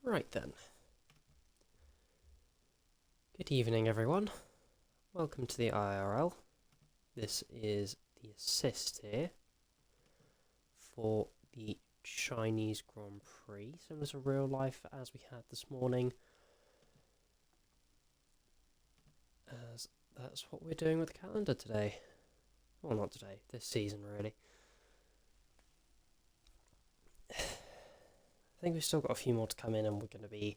Right then. Good evening, everyone. Welcome to the IIRL. This is the assist here for the Chinese Grand Prix, similar to real life as we had this morning. As that's what we're doing with the calendar today. Well, not today, this season, really. I think we've still got a few more to come in, and we're going to be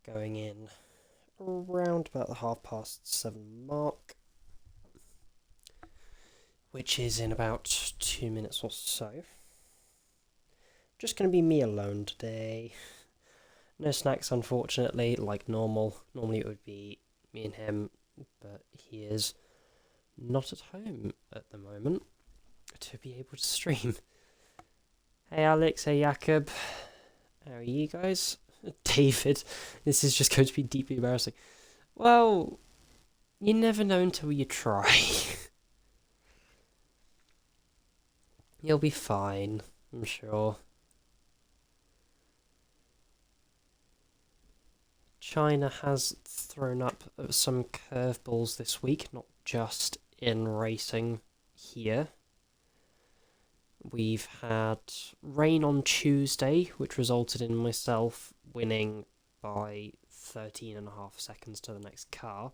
going in around about the 7:30 mark, which is in about 2 minutes or so. Just going to be me alone today. No snacks, unfortunately, like normal. Normally it would be me and him, but he is not at home at the moment to be able to stream. Hey Alex, hey Jakob. How are you guys? David, this is just going to be deeply embarrassing. Well, you never know until you try. You'll be fine, I'm sure. China has thrown up some curveballs this week, not just in racing here. We've had rain on Tuesday, which resulted in myself winning by 13.5 seconds to the next car.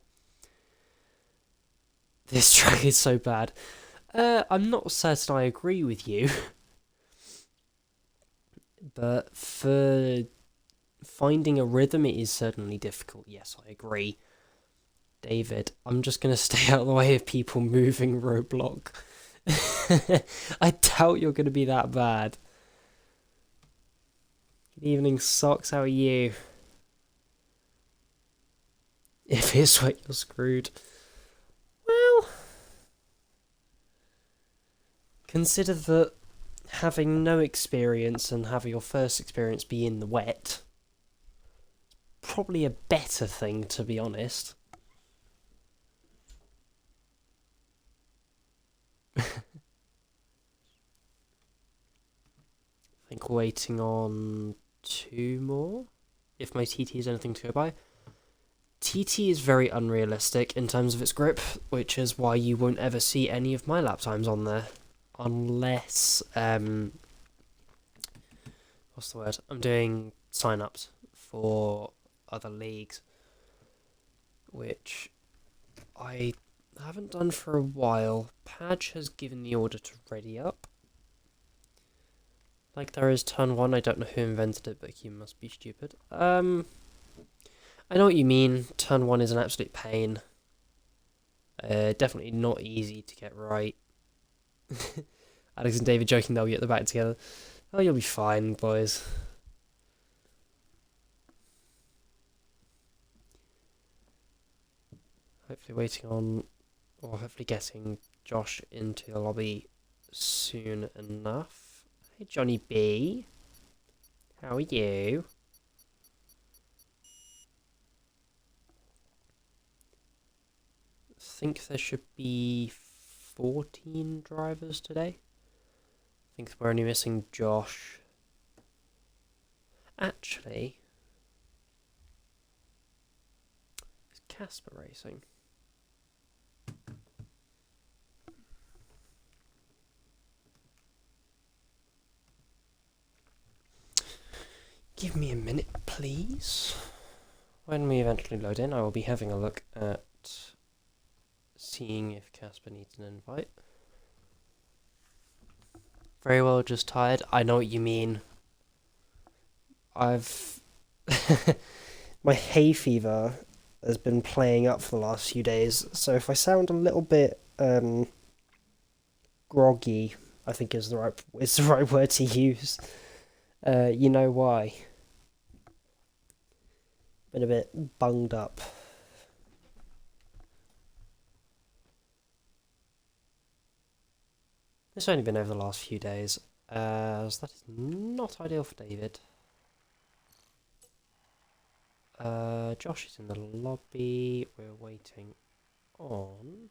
This track is so bad. I'm not certain I agree with you. But for finding a rhythm, it is certainly difficult. Yes, I agree. David, I'm just going to stay out of the way of people moving roadblock. I doubt you're going to be that bad. Good evening, Socks. How are you? If it's wet, you're screwed. Well, consider that having no experience and having your first experience be in the wet, probably a better thing, to be honest. I think we're waiting on 2 more, if my TT is anything to go by. TT is very unrealistic in terms of its grip, which is why you won't ever see any of my lap times on there. Unless, what's the word? I'm doing sign-ups for other leagues, which I haven't done for a while. Padge has given the order to ready up. Like there is turn 1, I don't know who invented it, but you must be stupid. I know what you mean. Turn 1 is an absolute pain. Definitely not easy to get right. Alex and David joking they'll get the back together. Oh, you'll be fine, boys. Hopefully waiting on, or hopefully getting Josh into the lobby soon enough. Hey, Johnny B. How are you? I think there should be 14 drivers today. I think we're only missing Josh. Actually, is Casper racing? Give me a minute, please. When we eventually load in, I will be having a look at seeing if Casper needs an invite. Very well, just tired. I know what you mean. I've... my hay fever has been playing up for the last few days, so if I sound a little bit groggy, I think is the right word to use. You know why. Been a bit bunged up. It's only been over the last few days, so that is not ideal for David. Josh is in the lobby. We're waiting on...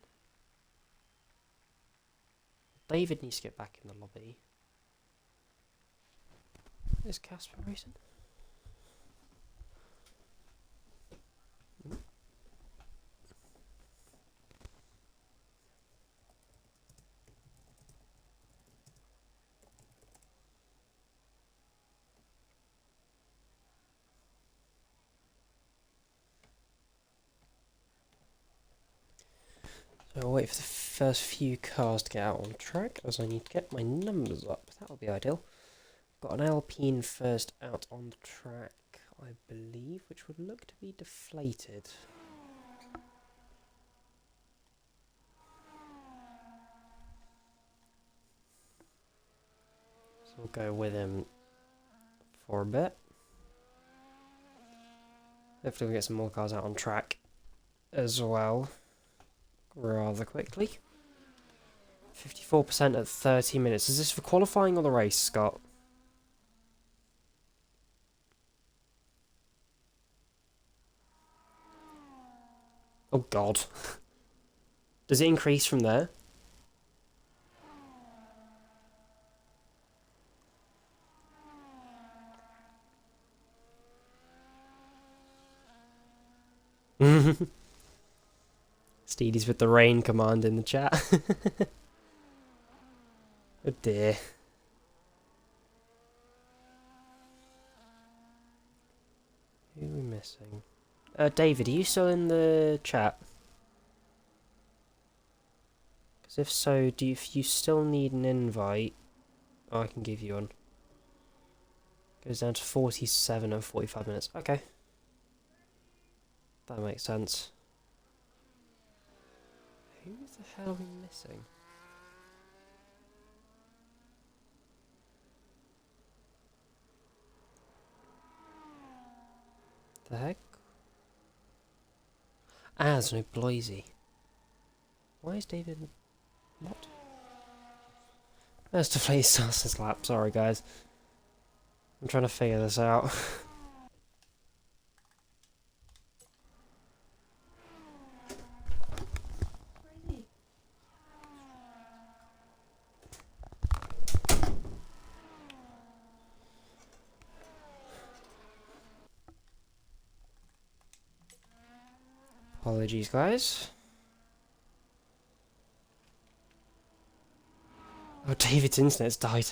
David needs to get back in the lobby. Is Casper racing? So I'll wait for the first few cars to get out on track, as I need to get my numbers up. That'll be ideal. Got an Alpine first out on the track, I believe, which would look to be deflated. So we'll go with him for a bit. Hopefully we'll get some more cars out on track as well, rather quickly. 54% at 30 minutes. Is this for qualifying or the race, Scott? Oh god. Does it increase from there? Steedy's with the rain command in the chat. Oh dear. Who are we missing? David, are you still in the chat? Because if so, if you still need an invite, I can give you one. Goes down to 47 and 45 minutes. Okay. That makes sense. Who the hell are we missing? The heck? Ah, there's no Bloisey. Why is David... What? There's Deflated Stars Lap. Sorry, guys. I'm trying to figure this out. Apologies, guys. Oh, David's internet's died.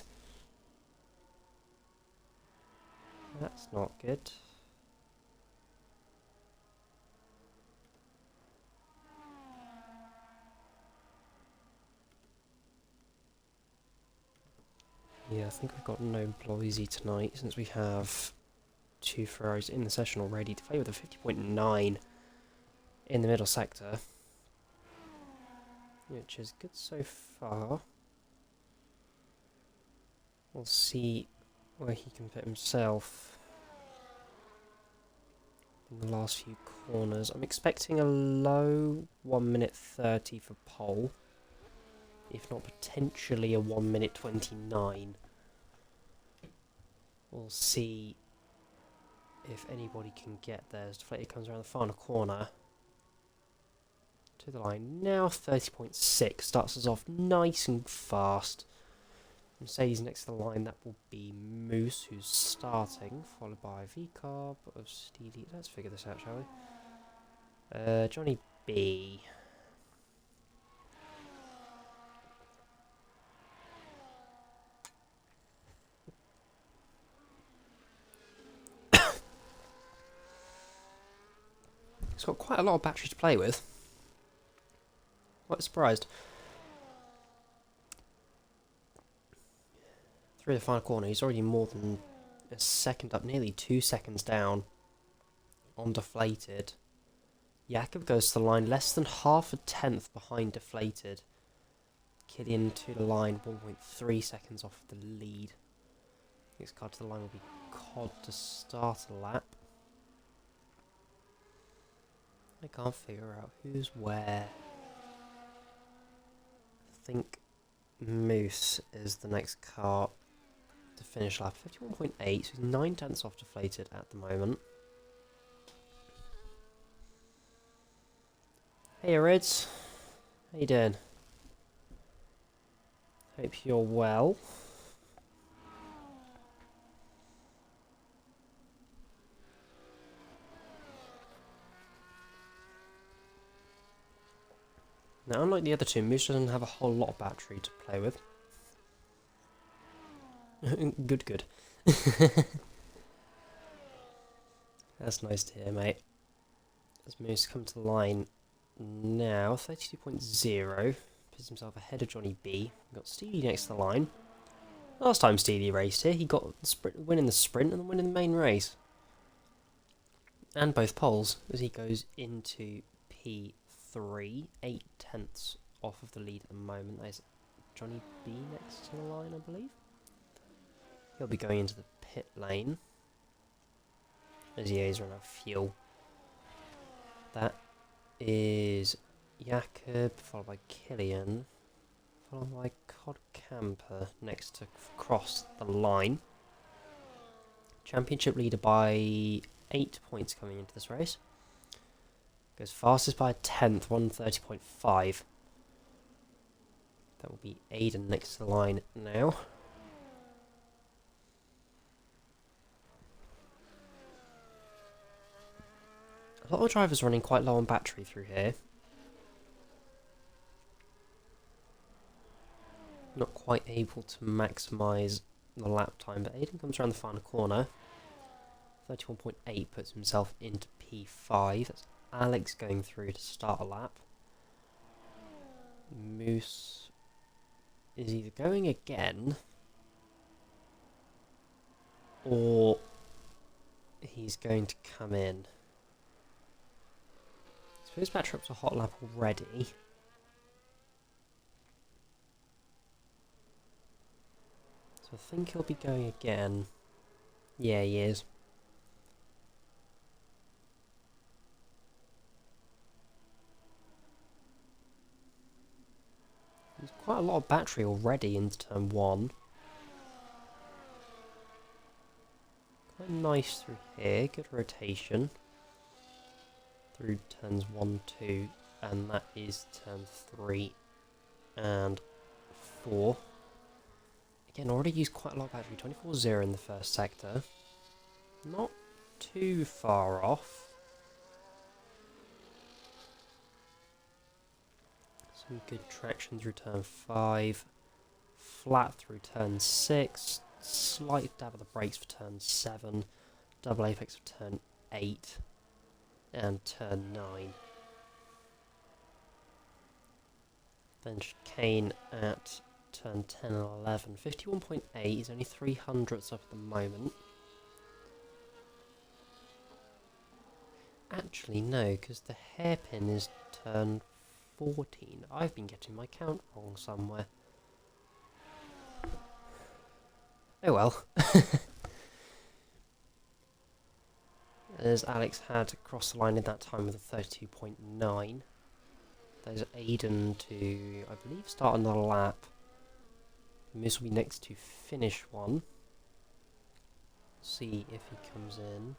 That's not good. Yeah, I think we've got no Bloisey tonight, since we have 2 Ferraris in the session already to play with a 50.9 in the middle sector, which is good so far. We'll see where he can put himself in the last few corners. I'm expecting a low 1 minute 30 for pole, if not potentially a 1 minute 29. We'll see if anybody can get there as Deflated comes around the final corner. To the line now, 30.6, starts us off nice and fast. Mercedes next to the line, that will be Moose, who's starting, followed by V-Carb of Steely. Let's figure this out, shall we? Johnny B. It's got quite a lot of battery to play with. Quite surprised. Through the final corner, he's already more than a second up, nearly 2 seconds down on Deflated. Jakob goes to the line less than half a tenth behind Deflated. Killian to the line 1.3 seconds off the lead. Next car to the line will be Cod to start a lap. I can't figure out who's where. I think Moose is the next car to finish lap. 51.8, so he's 9 tenths off Deflated at the moment. Hey Rids, how you doing? Hope you're well. Now, unlike the other two, Moose doesn't have a whole lot of battery to play with. Good, good. That's nice to hear, mate. As Moose come to the line now, 32.0. Puts himself ahead of Johnny B. We've got Steely next to the line. Last time Steely raced here, he got the sprint, winning the sprint and winning the main race. And both poles, as he goes into P3, 8/10 off of the lead at the moment. There's Johnny B next to the line, I believe. He'll be going into the pit lane, as he is running out of fuel. That is Jakob, followed by Killian, followed by Codcamper next to cross the line. Championship leader by 8 points coming into this race. Goes fastest by a 10th, 1:30.5. That will be Aiden next to the line now. A lot of drivers running quite low on battery through here. Not quite able to maximise the lap time, but Aiden comes around the final corner. 31.8 puts himself into P5. That's Alex going through to start a lap. Moose is either going again, or he's going to come in. So his battery up to a hot lap already. So I think he'll be going again. Yeah, he is. There's quite a lot of battery already into turn 1. Quite nice through here, good rotation. Through turns 1, 2, and that is turn 3 and 4. Again, already used quite a lot of battery, 24.0 in the first sector. Not too far off. Some good traction through turn 5. Flat through turn 6. Slight dab of the brakes for turn 7. Double apex for turn 8. And turn 9. Then chicane at turn 10 and 11. 51.8 is only 300ths up at the moment. Actually, no, because the hairpin is turn 14. I've been getting my count wrong somewhere. Oh well. As Alex had crossed the line in that time with a 32.9. There's Aiden to, I believe, start another lap. Moose will be next to finish one. See if he comes in.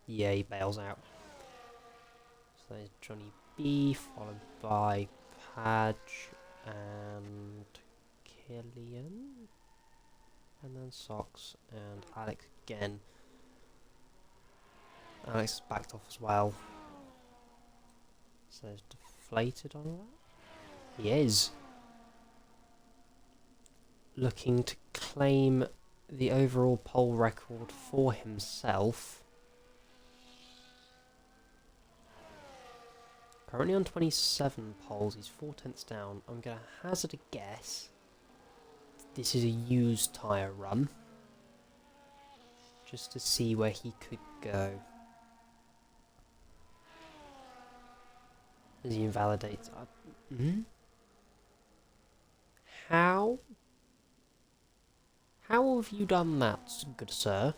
Yeah, he bails out. So there's Johnny B, followed by Padge and Killian. And then Socks and Alex again. Alex is backed off as well. So there's Deflated on that. He is. Looking to claim the overall pole record for himself. Currently on 27 poles, he's 4/10 down. I'm going to hazard a guess. This is a used tyre run. Just to see where he could go. As he invalidates. How? How have you done that, good sir?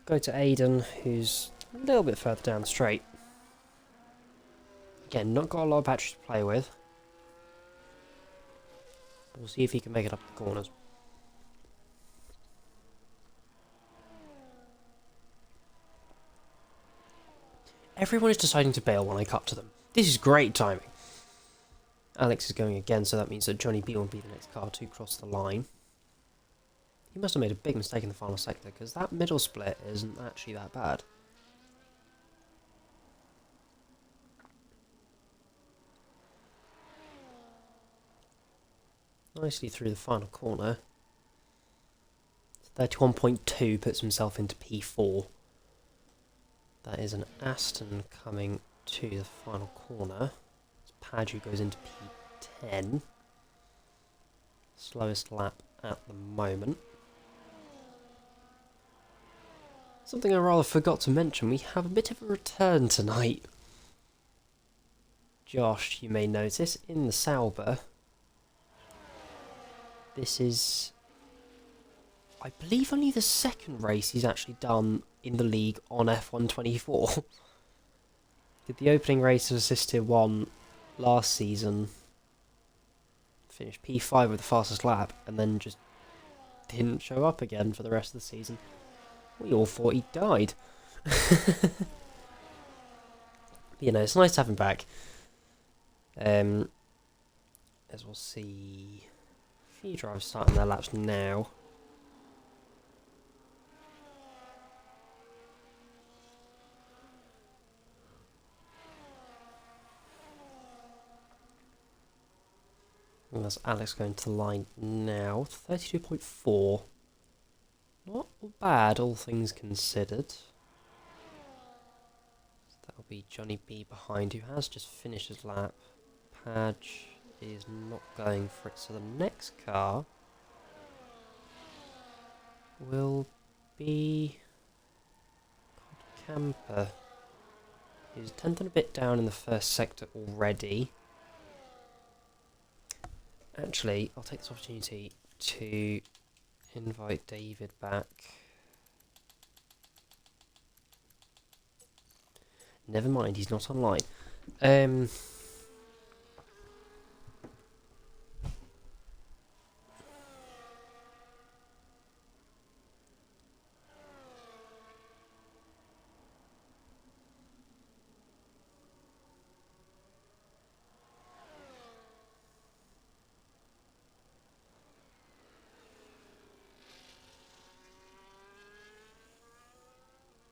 Go to Aiden, who's a little bit further down the straight. Again, not got a lot of battery to play with. We'll see if he can make it up the corners. Everyone is deciding to bail when I cut to them. This is great timing. Alex is going again, so that means that Johnny B will be the next car to cross the line. He must have made a big mistake in the final sector, because that middle split isn't actually that bad. nicely through the final corner. 31.2 puts himself into P4. That is an Aston coming to the final corner. It's Padge who goes into P10. Slowest lap at the moment. Something I rather forgot to mention, we have a bit of a return tonight. Josh, you may notice, in the Sauber. This is, I believe, only the second race he's actually done in the league on F124. Did the opening race of Assisted 1 last season, finished P5 with the fastest lap, and then just didn't show up again for the rest of the season. We all thought he died. You know, it's nice to have him back. As we'll see, a few drivers starting their laps now. And that's Alex going to the line now. 32.4. Not bad, all things considered. That'll be Johnny B behind, who has just finished his lap. Padge is not going for it, so the next car will be Codcamper, who's 10th and a bit down in the first sector already. Actually, I'll take this opportunity to invite David back. Never mind, he's not online.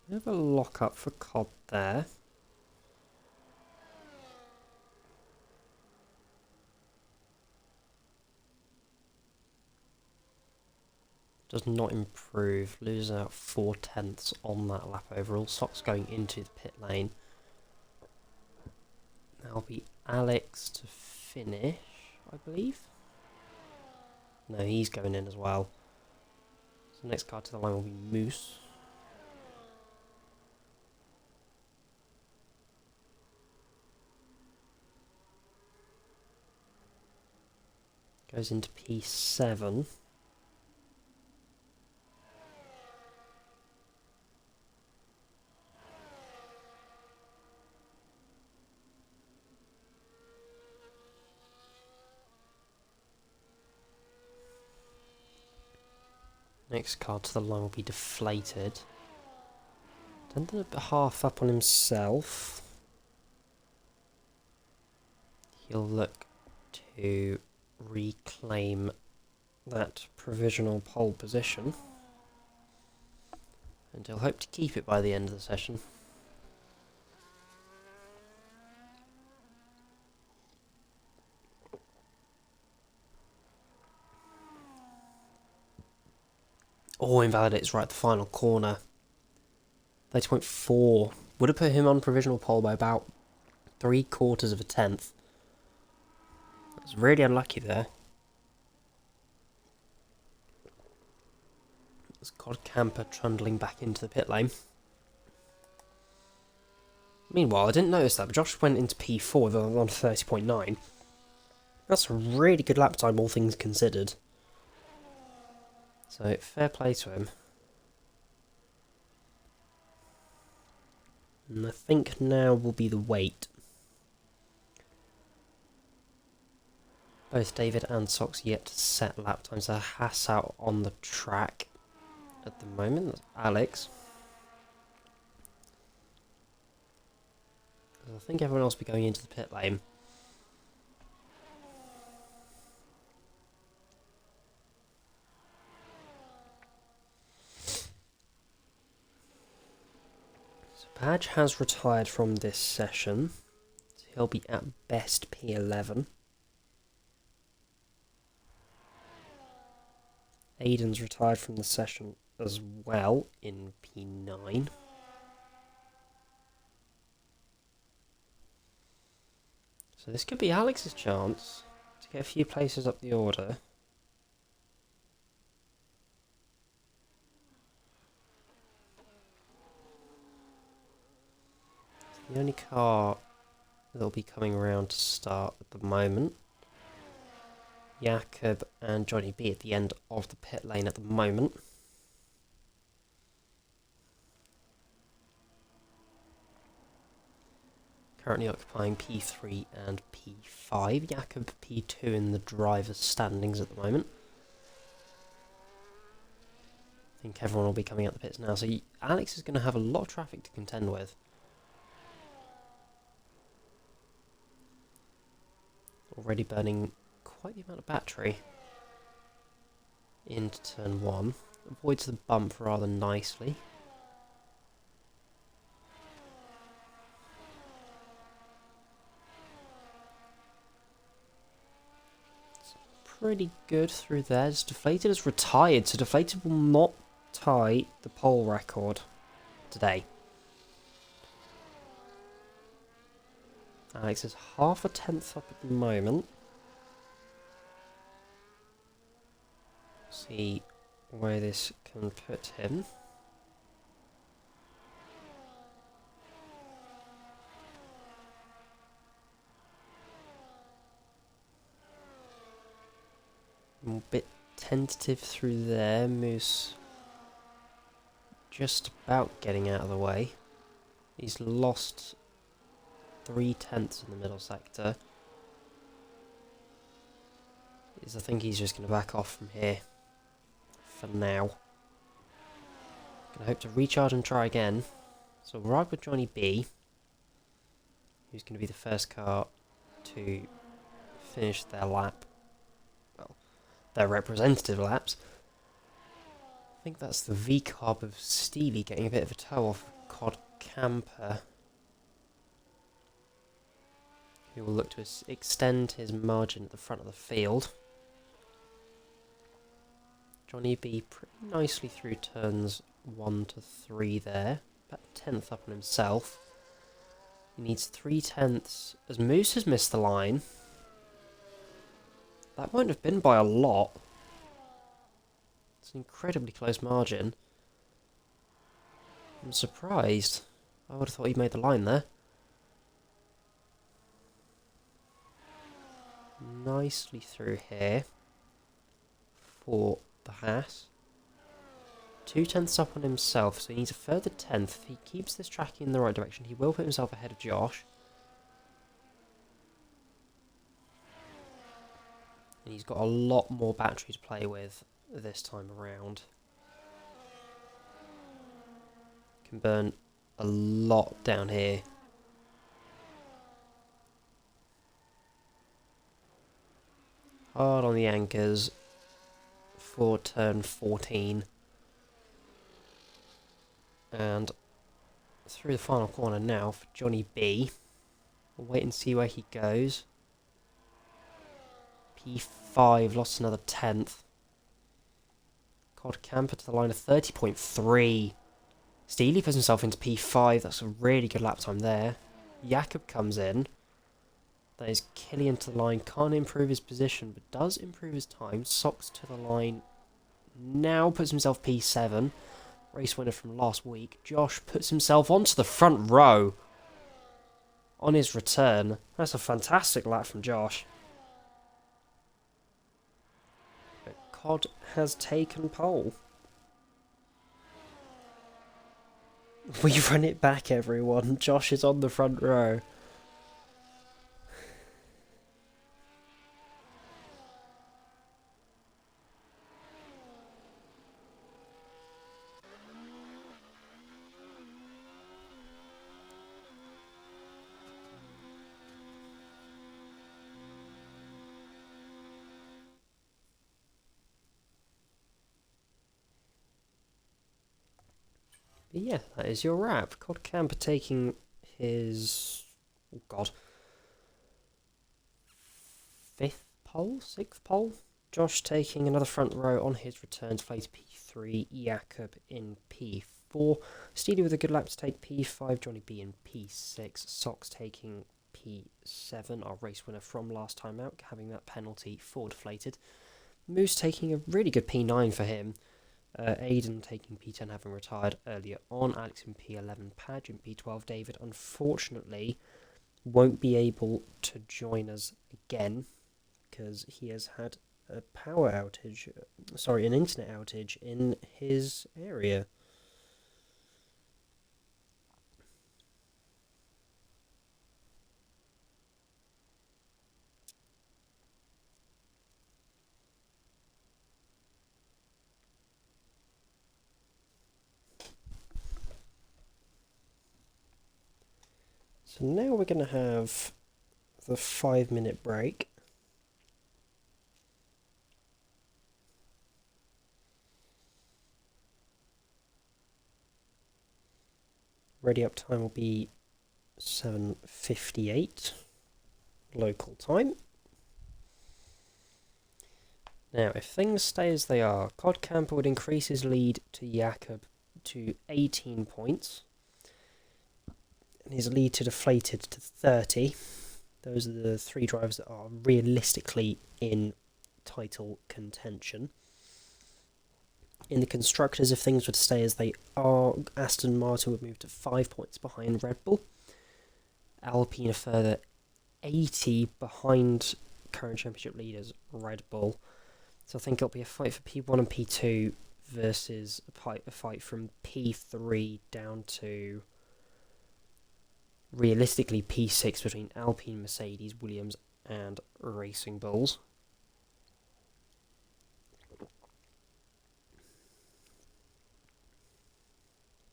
We have a lock up for Cod there. Does not improve, loses out 4/10 on that lap overall. Sock's going into the pit lane. That'll be Alex to finish, I believe. No, he's going in as well. So the next car to the line will be Moose. Goes into P7. Next car to the line will be Deflated. 10.5 up on himself. He'll look to reclaim that provisional pole position, and he'll hope to keep it by the end of the session. Oh, invalidates right at the final corner. 30.4 would have put him on provisional pole by about 3/4 of a tenth. That's really unlucky there. It's Codcamper trundling back into the pit lane. Meanwhile, I didn't notice that, but Josh went into P4 on 30.9. That's a really good lap time, all things considered. So, fair play to him. And I think now will be the wait. Both David and Sox yet to set lap times. They're Haas out on the track at the moment. That's Alex. I think everyone else will be going into the pit lane. So Padge has retired from this session. So he'll be at best P11. Aiden's retired from the session as well in P9. So this could be Alex's chance to get a few places up the order. It's the only car that'll be coming around to start at the moment. Jakob and Johnny B at the end of the pit lane at the moment. Currently occupying P3 and P5. Jakob P2 in the driver's standings at the moment. I think everyone will be coming out the pits now. So Alex is going to have a lot of traffic to contend with. Already burning quite the amount of battery into turn 1. Avoids the bump rather nicely. Pretty good through there. Deflated has retired, so Deflated will not tie the pole record today. Alex is half a tenth up at the moment. See where this can put him. A bit tentative through there. Moose just about getting out of the way. He's lost 3/10 in the middle sector. I think he's just going to back off from here for now. Gonna hope to recharge and try again. So we'll ride with Johnny B, who's going to be the first car to finish their lap. Well, their representative laps. I think that's the V-carb of Steely getting a bit of a toe off Codcamper, who will look to extend his margin at the front of the field. Johnny B pretty nicely through turns 1 to 3 there. About 10th up on himself. He needs 3/10 as Moose has missed the line. That won't have been by a lot. It's an incredibly close margin. I'm surprised. I would have thought he'd made the line there. Nicely through here for the Haas. 2/10 up on himself, so he needs a further 10th. If he keeps this tracking in the right direction, he will put himself ahead of Josh. And he's got a lot more battery to play with this time around. Can burn a lot down here. Hard on the anchors for turn 14. And through the final corner now for Johnny B. We'll wait and see where he goes. P5 lost another 10th. Codcamper to the line of 30.3. Steely puts himself into P5. That's a really good lap time there. Jakob comes in. That is Killian to the line. Can't improve his position, but does improve his time. Socks to the line. Now puts himself P7. Race winner from last week. Josh puts himself onto the front row on his return. That's a fantastic lap from Josh. But Cod has taken pole. We run it back, everyone. Josh is on the front row. But yeah, that is your wrap. Codcamper taking his... oh god. 5th pole? 6th pole? Josh taking another front row on his return to place P3, Jakob in P4, Steely with a good lap to take P5, Johnny B in P6, Sox taking P7, our race winner from last time out, having that penalty for deflated. Moose taking a really good P9 for him. Aiden taking P10, having retired earlier on. Alex in P11, Padge in P12. David, unfortunately, won't be able to join us again because he has had a power outage, an internet outage in his area. So now we're going to have the 5-minute break. Ready up time will be 7:58 local time. Now, if things stay as they are, Codcamper would increase his lead to Jakob to 18 points. And his lead to Deflated to 30. Those are the 3 drivers that are realistically in title contention. In the Constructors, if things were to stay as they are, Aston Martin would move to 5 points behind Red Bull. Alpine a further 80 behind current championship leaders Red Bull. So I think it'll be a fight for P1 and P2 versus a fight from P3 down to realistically P6 between Alpine, Mercedes, Williams and Racing Bulls.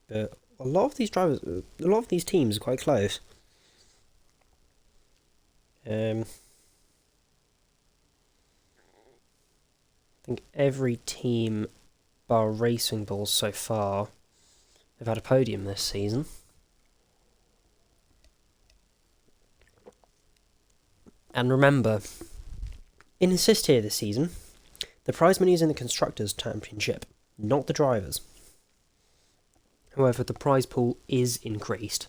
But a lot of these teams are quite close. I think every team bar Racing Bulls so far have had a podium this season. And remember, in assist here this season, the prize money is in the Constructors' Championship, not the drivers. However, the prize pool is increased.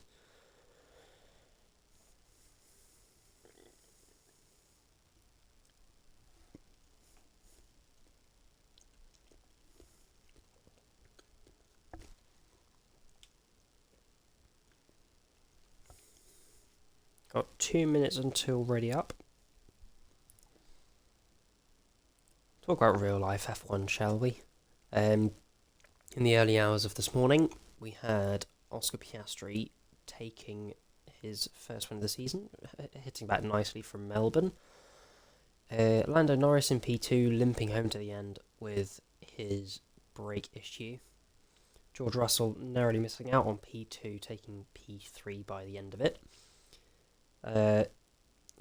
Got 2 minutes until ready up. Talk about real life F1, shall we? In the early hours of this morning, we had Oscar Piastri taking his first win of the season, hitting back nicely from Melbourne. Lando Norris in P2, limping home to the end with his brake issue. George Russell narrowly missing out on P2, taking P3 by the end of it.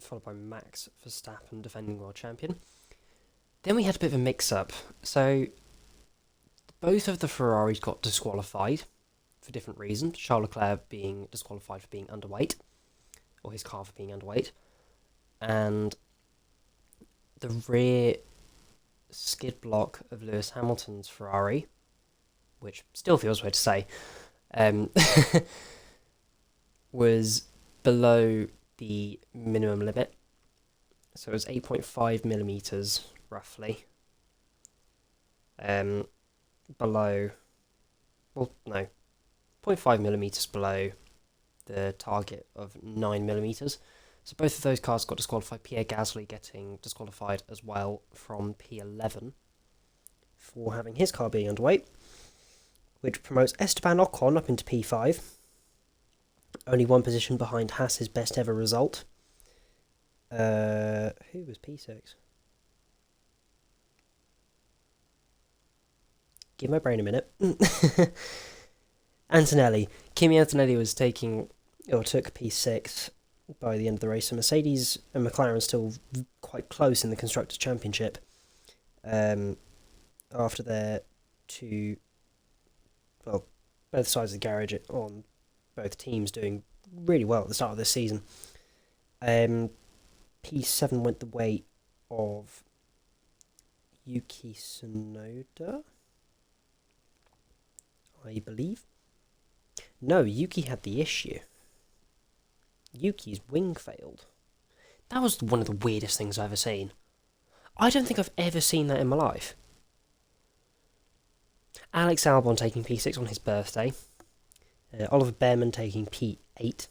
Followed by Max Verstappen, defending world champion. Then we had a bit of a mix-up. So, both of the Ferraris got disqualified for different reasons. Charles Leclerc being disqualified for being underweight, or his car for being underweight. And the rear skid block of Lewis Hamilton's Ferrari, which still feels weird to say, was below the minimum limit. So it was 8.5 millimeters roughly. Below, well, no, 0.5 millimeters below the target of 9 millimeters. So both of those cars got disqualified. Pierre Gasly getting disqualified as well from P11 for having his car being underweight, which promotes Esteban Ocon up into P5. Only one position behind Haas's best ever result. Who was P6? Give my brain a minute. Antonelli. Kimi Antonelli took P6 by the end of the race. So Mercedes and McLaren are still quite close in the Constructors' Championship. After their both sides of the garage on both teams doing really well at the start of this season. P7 went the way of Yuki Tsunoda, I believe. No, Yuki had the issue. Yuki's wing failed. That was one of the weirdest things I've ever seen. I don't think I've ever seen that in my life. Alex Albon taking P6 on his birthday. Oliver Behrman taking P8.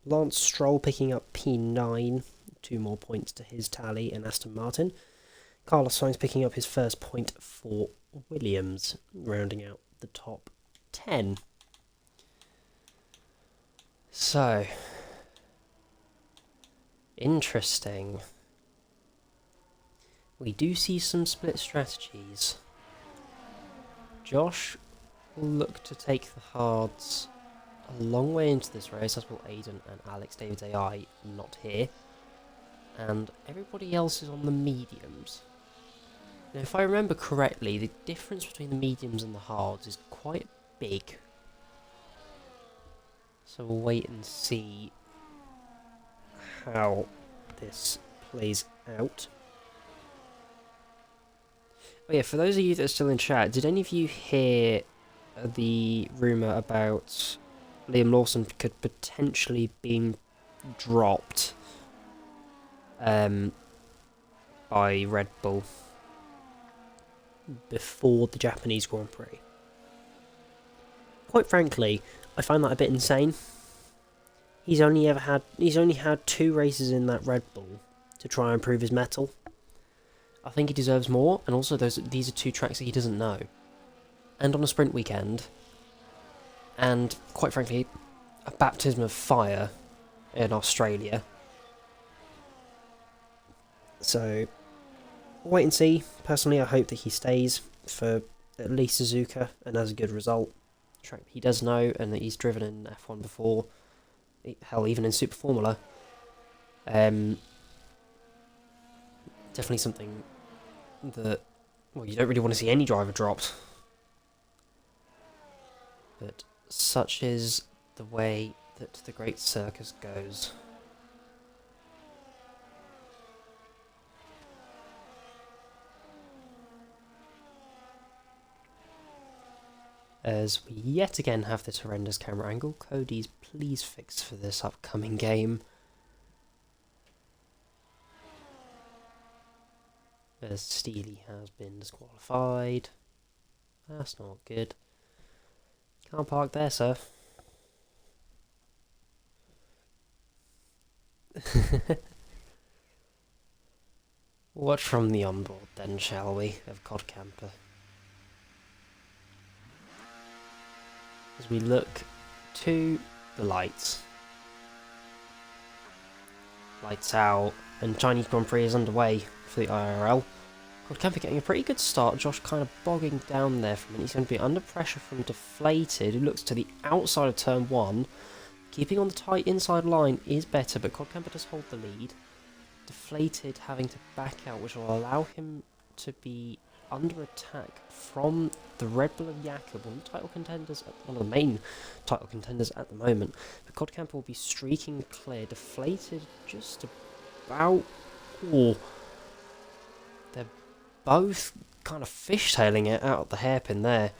Lance Stroll picking up P9. 2 more points to his tally in Aston Martin. Carlos Sainz picking up his first point for Williams, rounding out the top 10. So, interesting. We do see some split strategies. Josh will look to take the hards a long way into this race, as will Aiden and Alex. David's AI not here. And everybody else is on the mediums. Now, if I remember correctly, the difference between the mediums and the hards is quite big. So we'll wait and see how this plays out. Oh yeah, for those of you that are still in chat, did any of you hear the rumour about Liam Lawson could potentially be dropped by Red Bull before the Japanese Grand Prix? Quite frankly, I find that a bit insane. He's only had 2 races in that Red Bull to try and prove his mettle. I think he deserves more, and also these are 2 tracks that he doesn't know. And on a sprint weekend, and quite frankly, a baptism of fire in Australia. So, wait and see. Personally, I hope that he stays for at least Suzuka and has a good result. Track he does know, and that he's driven in F1 before. Hell, even in Super Formula. Definitely something that, well, you don't really want to see any driver dropped. But such is the way that the great circus goes. As we yet again have this horrendous camera angle. Cody's please fix for this upcoming game. As Steely has been disqualified. That's not good. Can't park there, sir. Watch from the onboard then, shall we, of Codcamper. As we look to the lights. Lights out, and Chinese Grand Prix is underway for the IIRL. Codcamper getting a pretty good start. Josh kind of bogging down there for a minute. He's going to be under pressure from Deflated, who looks to the outside of turn 1. Keeping on the tight inside line is better, but Codcamper does hold the lead. Deflated having to back out, which will allow him to be under attack from the Red Bull of Jakob, one of the main title contenders at the moment. But Codcamper will be streaking clear. Deflated just about... Oh, they're both kind of fishtailing it out of the hairpin there.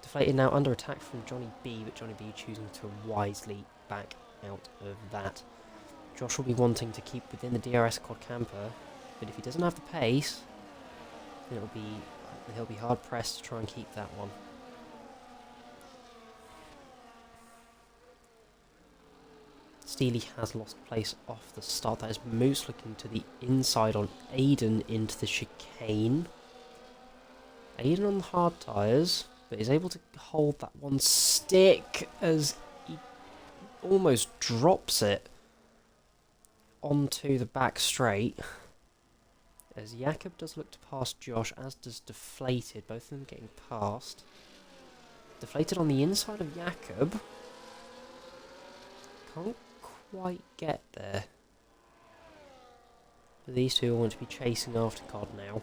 Deflated now under attack from Johnny B, but Johnny B choosing to wisely back out of that. Josh will be wanting to keep within the DRS Codcamper, but if he doesn't have the pace, then he'll be hard pressed to try and keep that one. Steely has lost place off the start. That is Moose looking to the inside on Aiden into the chicane. Aiden on the hard tyres, but is able to hold that one stick as he almost drops it onto the back straight. As Jakob does look to pass Josh, as does Deflated, both of them getting past. Deflated on the inside of Jakob. Can't quite get there. But these two are going to be chasing after Cod now.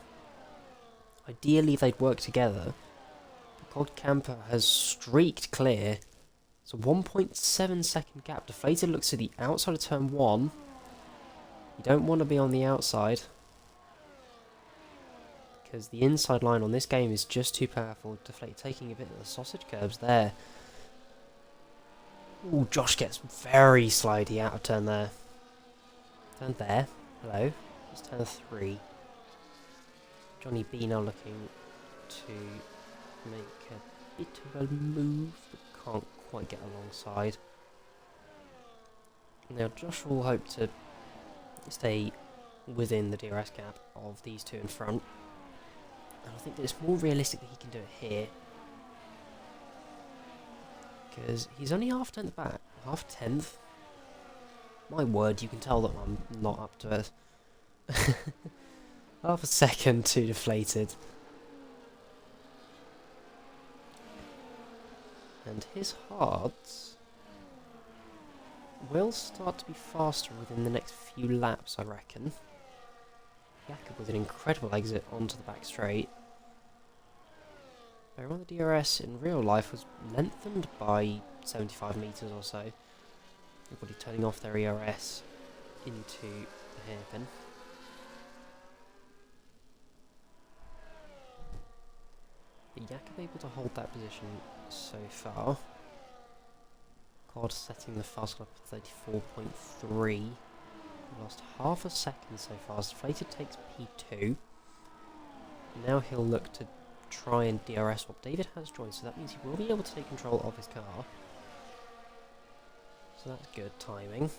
Ideally they'd work together. But Codcamper has streaked clear. It's a 1.7 second gap. Deflated looks to the outside of turn 1. You don't want to be on the outside. because the inside line on this game is just too powerful. Deflated taking a bit of the sausage curbs there. Ooh, Josh gets very slidey out of turn there. Turn there. Hello. It's turn 3. Johnny B now looking to make a bit of a move, but can't quite get alongside. Now Josh will hope to stay within the DRS gap of these two in front. And I think that it's more realistic that he can do it here. Because he's only half tenth back. Half tenth? My word, you can tell that I'm not up to it. Half a second too deflated. And his hards will start to be faster within the next few laps, I reckon. Jakob with an incredible exit onto the back straight. Everyone, the DRS in real life was lengthened by 75 metres or so. Everybody turning off their ERS into the hairpin. But Jakob able to hold that position so far. Quad setting the fast lap at 34.3. Lost half a second so far. Deflated takes P2. Now he'll look to try and DRS swap. David has joined, so that means he will be able to take control of his car. So that's good timing.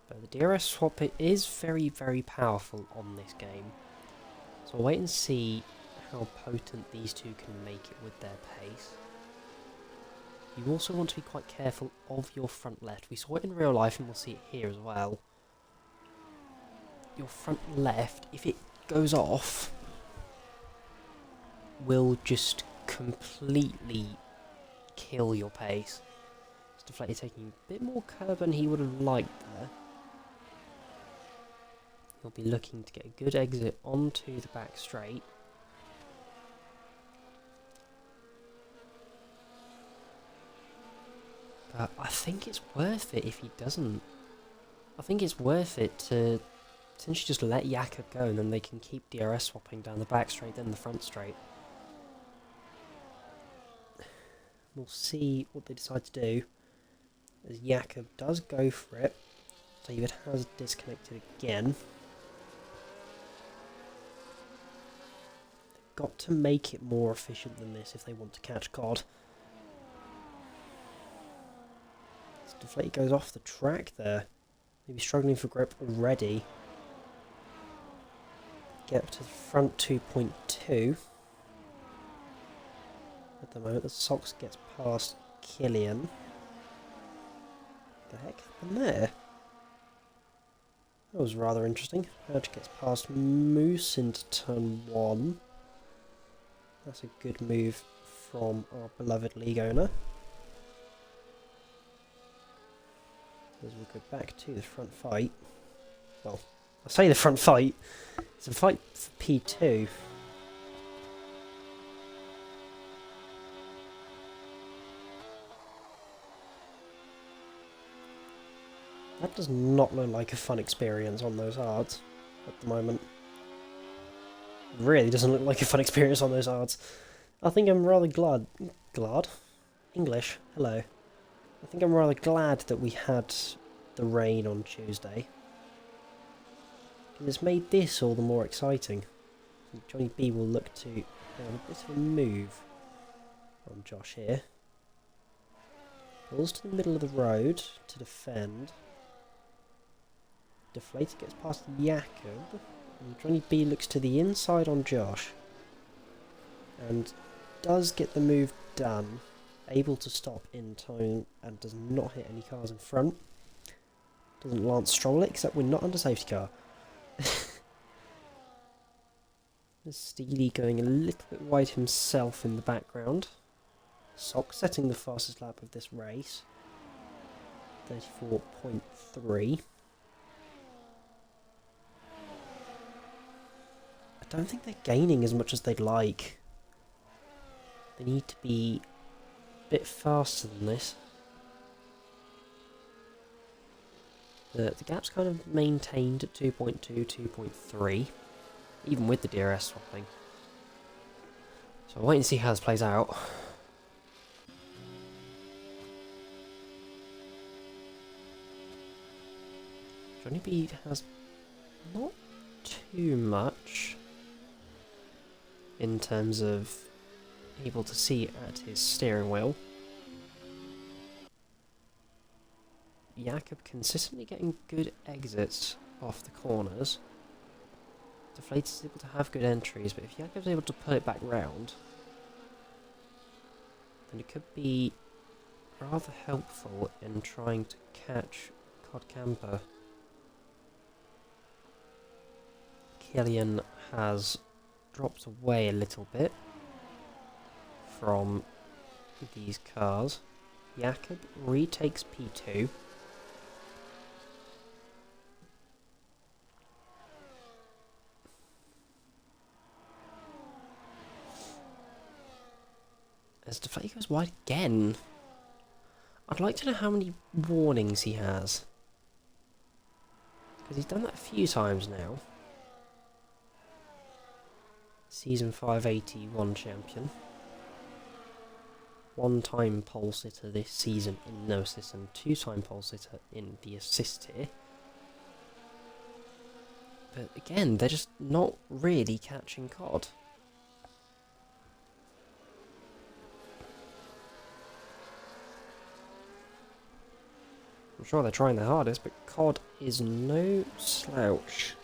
But the DRS swap is very, very powerful on this game. So we'll wait and see how potent these two can make it with their pace. You also want to be quite careful of your front left. We saw it in real life and we'll see it here as well. Your front left, if it goes off, will just completely kill your pace. It's Deflated taking a bit more curve than he would have liked there. He'll be looking to get a good exit onto the back straight. But I think it's worth it if he doesn't. I think it's worth it to essentially just let Jakob go and then they can keep DRS swapping down the back straight, then the front straight. We'll see what they decide to do. As Jakob does go for it. David has disconnected again. They've got to make it more efficient than this if they want to catch COD. Deflated goes off the track there. Maybe struggling for grip already. Get up to the front 2.2. At the moment, the Sox gets past Killian. What the heck happened there? That was rather interesting. Padge gets past Moose into turn 1. That's a good move from our beloved league owner. As we'll go back to the front fight. Well, I say the front fight. It's a fight for P2. That does not look like a fun experience on those hards at the moment. It really doesn't look like a fun experience on those hards. I think I'm rather glad. English, hello. I think I'm rather glad that we had the rain on Tuesday. Because it's made this all the more exciting. Johnny B will look to have a bit of a move on Josh here. Pulls to the middle of the road to defend. Deflated gets past Jakob. And Johnny B looks to the inside on Josh. And does get the move done. Able to stop in time and does not hit any cars in front. Doesn't Lance Stroll it, except we're not under safety car. Steely going a little bit wide himself in the background. Sock setting the fastest lap of this race. 34.3. I don't think they're gaining as much as they'd like. They need to be bit faster than this. The gap's kind of maintained at 2.2, 2.3, even with the DRS swapping. So I'll wait and see how this plays out. Johnny B has not too much in terms of able to see at his steering wheel. Jakob consistently getting good exits off the corners. Deflated is able to have good entries, but if Jakob's able to pull it back round, then it could be rather helpful in trying to catch Codcamper. Killian has dropped away a little bit from these cars. Jakob retakes P2. As Deflated goes wide again. I'd like to know how many warnings he has. Because he's done that a few times now. Season 581 champion. One-time pole sitter this season in no assist and two-time pole sitter in the assist tier. But again, they're just not really catching Cod. I'm sure they're trying their hardest, but Cod is no slouch.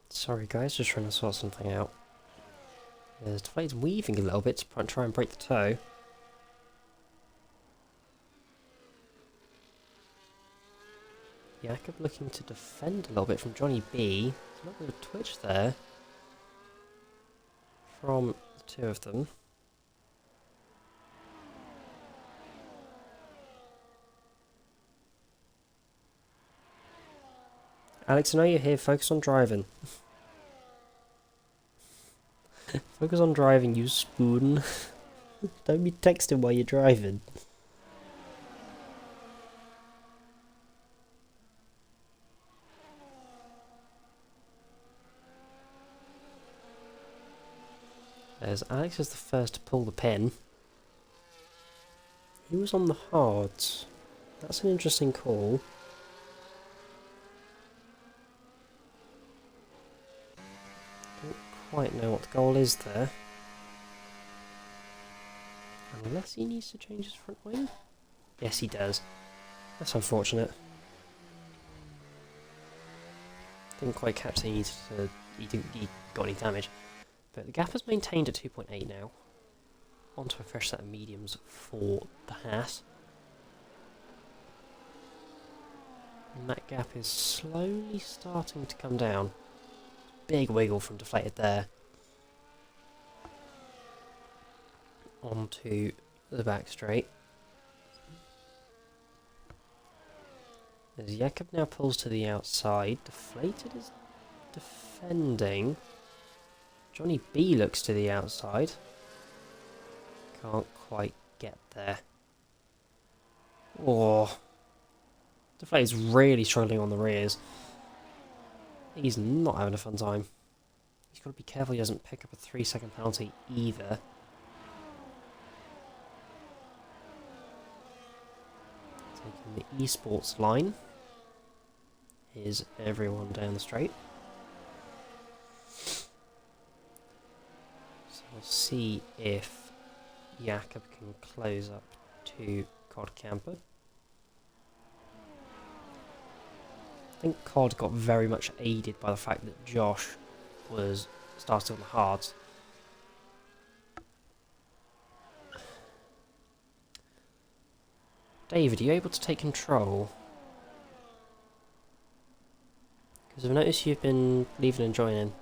Sorry guys, just trying to sort something out. There's Deflated's weaving a little bit to try and break the toe. Jakob looking to defend a little bit from Johnny B. There's a little bit of twitch there from the two of them. Alex, I know you're here, focus on driving. Focus on driving, you spoon. Don't be texting while you're driving. As Alex is the first to pull the pin. Who was on the hards? That's an interesting call. Don't quite know what the goal is there. Unless he needs to change his front wing? Yes, he does. That's unfortunate. Didn't quite catch that he got any damage. But the gap is maintained at 2.8 now. Onto a fresh set of mediums for the Haas. And that gap is slowly starting to come down. Big wiggle from Deflated there. Onto the back straight. As Jakob now pulls to the outside, Deflated is defending. Johnny B looks to the outside. Can't quite get there. Oh. Deflated's really struggling on the rears. He's not having a fun time. He's got to be careful he doesn't pick up a 3-second penalty either. Taking the esports line. Here's everyone down the straight. So we'll see if Jakob can close up to Codcamper. I think Cod got very much aided by the fact that Josh was starting on the hards. David, are you able to take control? Because I've noticed you've been leaving and joining.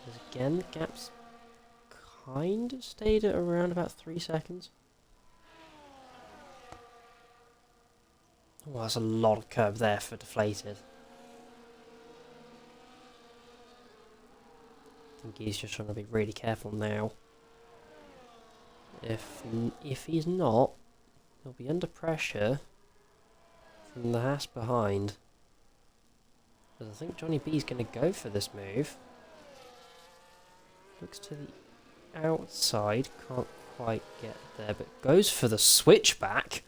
Because again, the gap's kind of stayed at around about 3 seconds. Oh, that's a lot of curb there for deflated. I think he's just trying to be really careful now. If he's not, he'll be under pressure from the Haas behind. Because I think Johnny B's going to go for this move. Looks to the outside, can't quite get there, but goes for the switchback.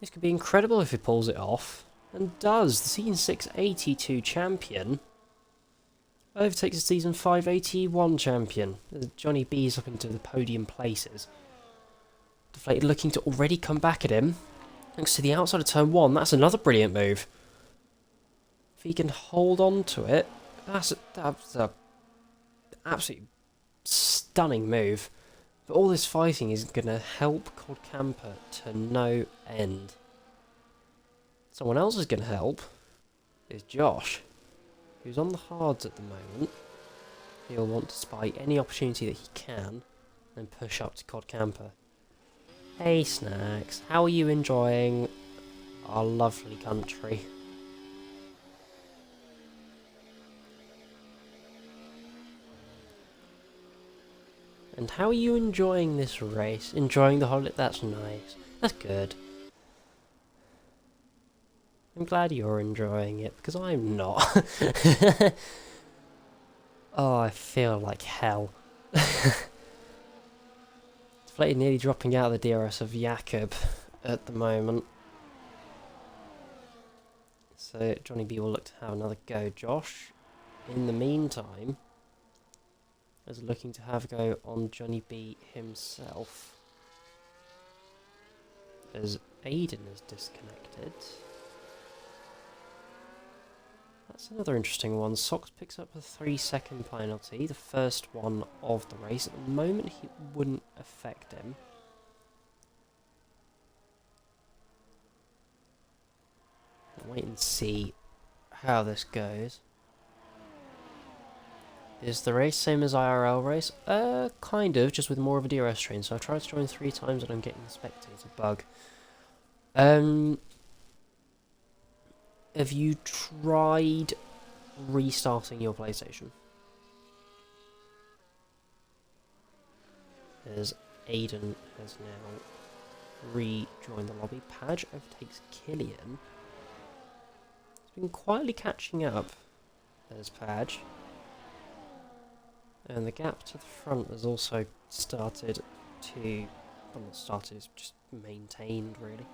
This could be incredible if he pulls it off. And does. The Season 6 82 champion overtakes the Season 5 81 champion. Johnny B's up into the podium places. Deflated looking to already come back at him. Thanks to the outside of turn 1. That's another brilliant move. If he can hold on to it, that's a absolutely stunning move. But all this fighting is going to help Codcamper to no end. Someone else is going to help is Josh, who's on the hards at the moment. He'll want to spy any opportunity that he can and push up to Codcamper. Hey Snacks, how are you enjoying our lovely country? And how are you enjoying this race? Enjoying the holiday? That's nice. That's good. I'm glad you're enjoying it, because I'm not. Oh, I feel like hell. Deflated nearly dropping out of the DRS of Jakob at the moment. So Johnny B will look to have another go. Josh, in the meantime, is looking to have a go on Johnny B himself. As Aiden is disconnected. That's another interesting one. Sox picks up a 3-second penalty, the first one of the race. At the moment, it wouldn't affect him. I'll wait and see how this goes. Is the race same as IRL race? Kind of, just with more of a DRS train. So I've tried to join 3 times and I'm getting the spectator bug. Have you tried restarting your PlayStation? As Aiden has now rejoined the lobby. Padge overtakes Killian. He's been quietly catching up. There's Padge. And the gap to the front has also started to... well, not started, it's just maintained, really.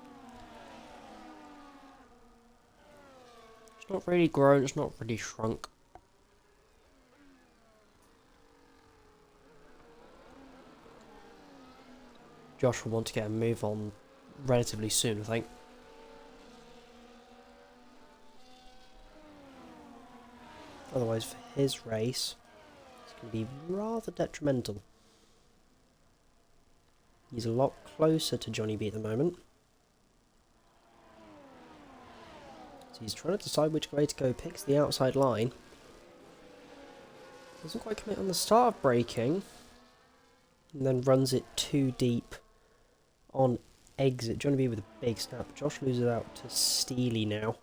It's not really grown, it's not really shrunk. Josh will want to get a move on relatively soon, I think. Otherwise, for his race, it's going to be rather detrimental. He's a lot closer to Johnny B at the moment. So he's trying to decide which way to go, picks the outside line. Doesn't quite commit on the start of braking. And then runs it too deep on exit. Johnny B with a big snap. Josh loses out to Steely now.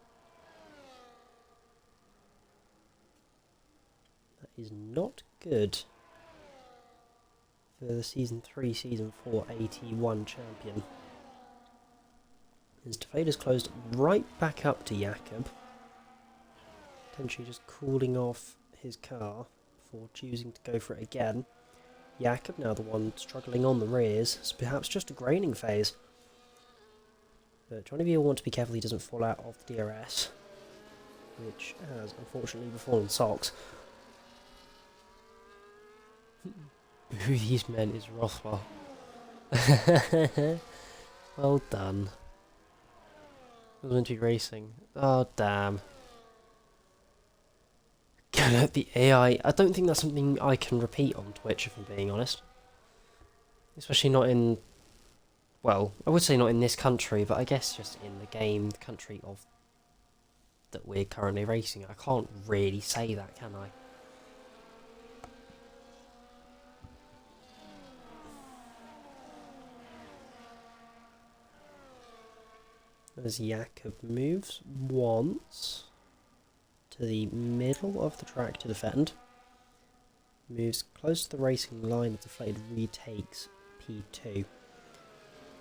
That is not good for the Season 3, Season 4 81 champion. His deflator's closed right back up to Jakob. Potentially just cooling off his car before choosing to go for it again. Jakob now the one struggling on the rears. It's perhaps just a graining phase. But Johnny B will want to be careful he doesn't fall out of the DRS, which has unfortunately befallen Sox. Who these men is Rothwell. Well done. Elementary racing. Oh damn. The AI, I don't think that's something I can repeat on Twitch, if I'm being honest. Especially not in, well, I would say not in this country, but I guess just in the game, the country of that we're currently racing. I can't really say that, can I? As Jakob moves once to the middle of the track to defend, moves close to the racing line of Deflated, retakes P2.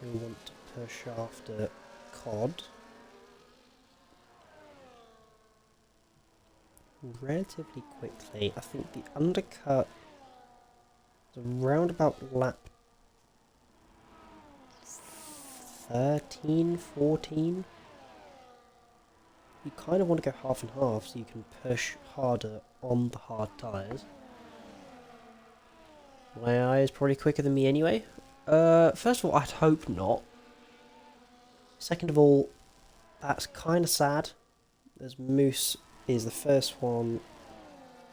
He'll want to push after Cod relatively quickly. I think the undercut is around about lap 13, 14. You kind of want to go half and half so you can push harder on the hard tyres. My eye is probably quicker than me anyway. First of all, I'd hope not. Second of all, that's kind of sad, as Moose is the first one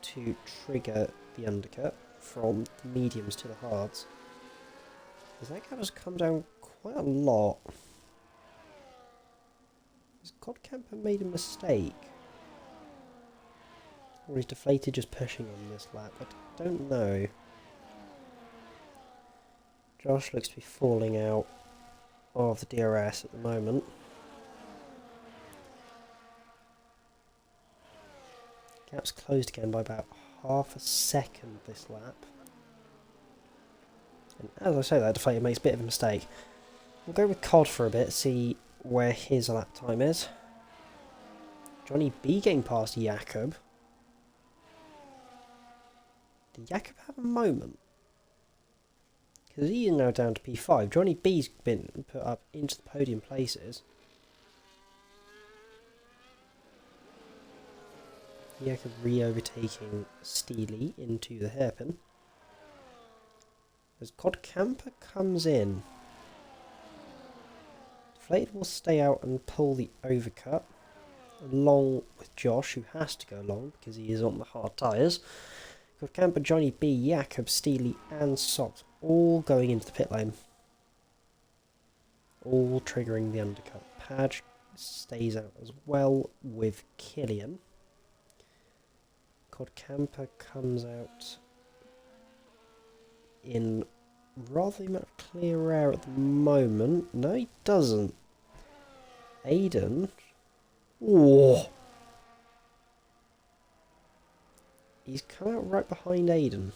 to trigger the undercut from the mediums to the hards. As that gap has come down quite a lot. Has Codcamper made a mistake? Or is Deflated just pushing on this lap? I don't know. Josh looks to be falling out of the DRS at the moment. Gap's closed again by about half a second this lap. And as I say that, Deflated makes a bit of a mistake. We'll go with Cod for a bit, see where his lap time is. Johnny B getting past Jakob. Did Jakob have a moment? Because he is now down to P5. Johnny B's been put up into the podium places. Jakob re-overtaking Steely into the hairpin. As Codcamper comes in, Deflated will stay out and pull the overcut, along with Josh, who has to go along because he is on the hard tyres. Codcamper, Johnny B, Jakob, Steely and Socks all going into the pit lane. All triggering the undercut. Padge stays out as well with Killian. Codcamper comes out in rather much clear air at the moment. No, he doesn't. Aiden. Whoa. He's come out right behind Aiden,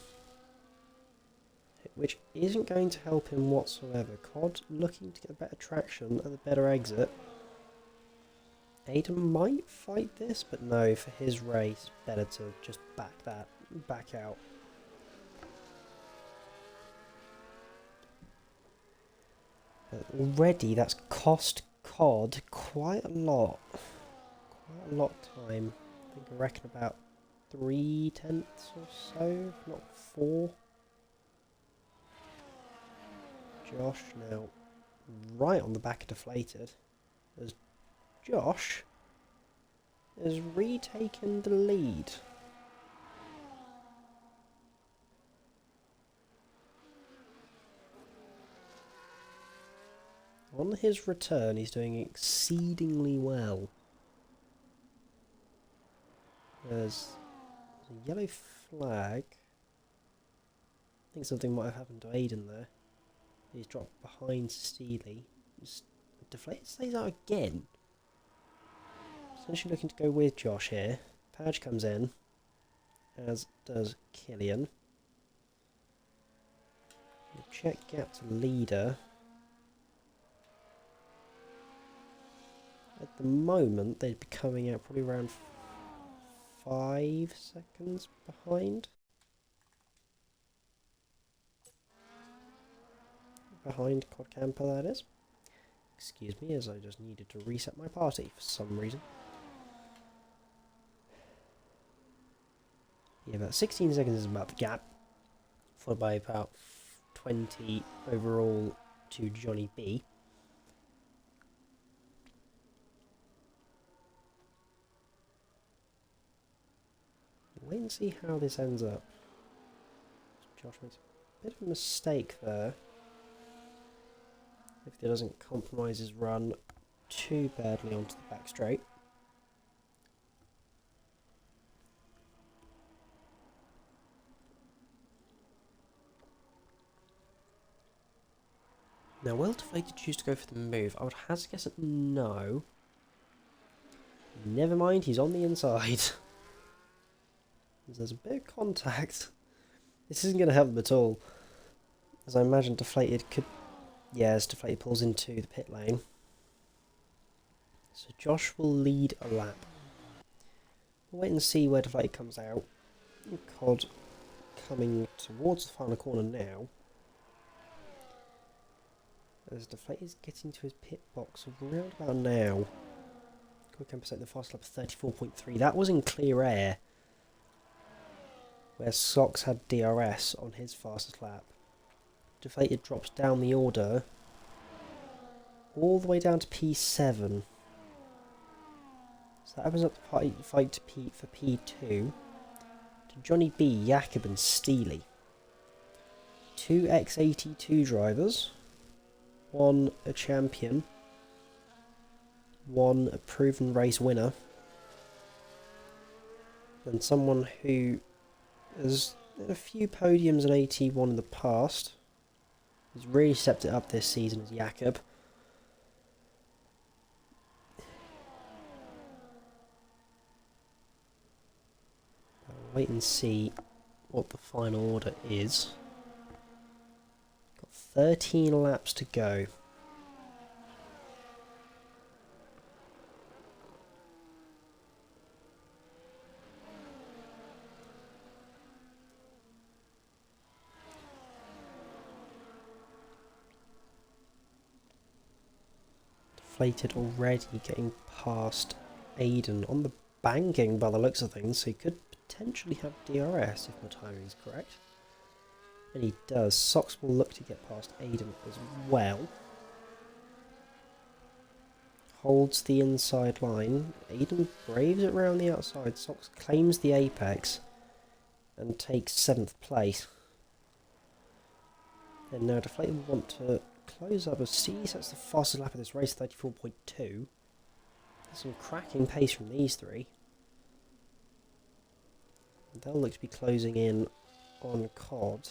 which isn't going to help him whatsoever. Cod looking to get better traction and a better exit. Aiden might fight this, but no, for his race, better to just back out. But already that's cost Cod quite a lot. Quite a lot of time. I reckon about 3/10 or so, if not 4. Josh now right on the back of Deflated, as Josh has retaken the lead. On his return, he's doing exceedingly well. There's a yellow flag. I think something might have happened to Aiden there. He's dropped behind Steely. Deflated stays out again. Essentially looking to go with Josh here. Padge comes in, as does Killian. Check gap to leader. At the moment, they'd be coming out probably around 5 seconds behind. Behind Codcamper, that is. Excuse me, as I just needed to reset my party for some reason. Yeah, about 16 seconds is about the gap, followed by about 20 overall to Johnny B. Wait and see how this ends up. Josh makes a bit of a mistake there. If he doesn't compromise his run too badly onto the back straight. Now, will Deflated choose to go for the move? I would have to guess at no. Never mind, he's on the inside. There's a bit of contact. This isn't going to help them at all. As I imagine Deflated could... Yeah, as Deflated pulls into the pit lane. So Josh will lead a lap. We'll wait and see where Deflated comes out. Cod coming towards the final corner now. As Deflated is getting to his pit box around about now. Codcamper set the fast lap 34.3. That was in clear air. Where Sox had DRS on his fastest lap. Deflated drops down the order. All the way down to P7. So that opens up the fight to for P2. To Johnny B, Jakob and Steely. 2 X82 drivers. 1 a champion. 1 a proven race winner. And someone who has had a few podiums in 81 in the past. He's really stepped it up this season as Jakob. I'll wait and see what the final order is. Got 13 laps to go. Deflated already getting past Aiden on the banking by the looks of things, so he could potentially have DRS if my timing is correct. And he does. Sox will look to get past Aiden as well. Holds the inside line. Aiden braves it round the outside. Sox claims the apex and takes 7th place. And now Deflated will want to close up as C sets the fastest lap of this race, 34.2. Some cracking pace from these three. They'll look to be closing in on Cod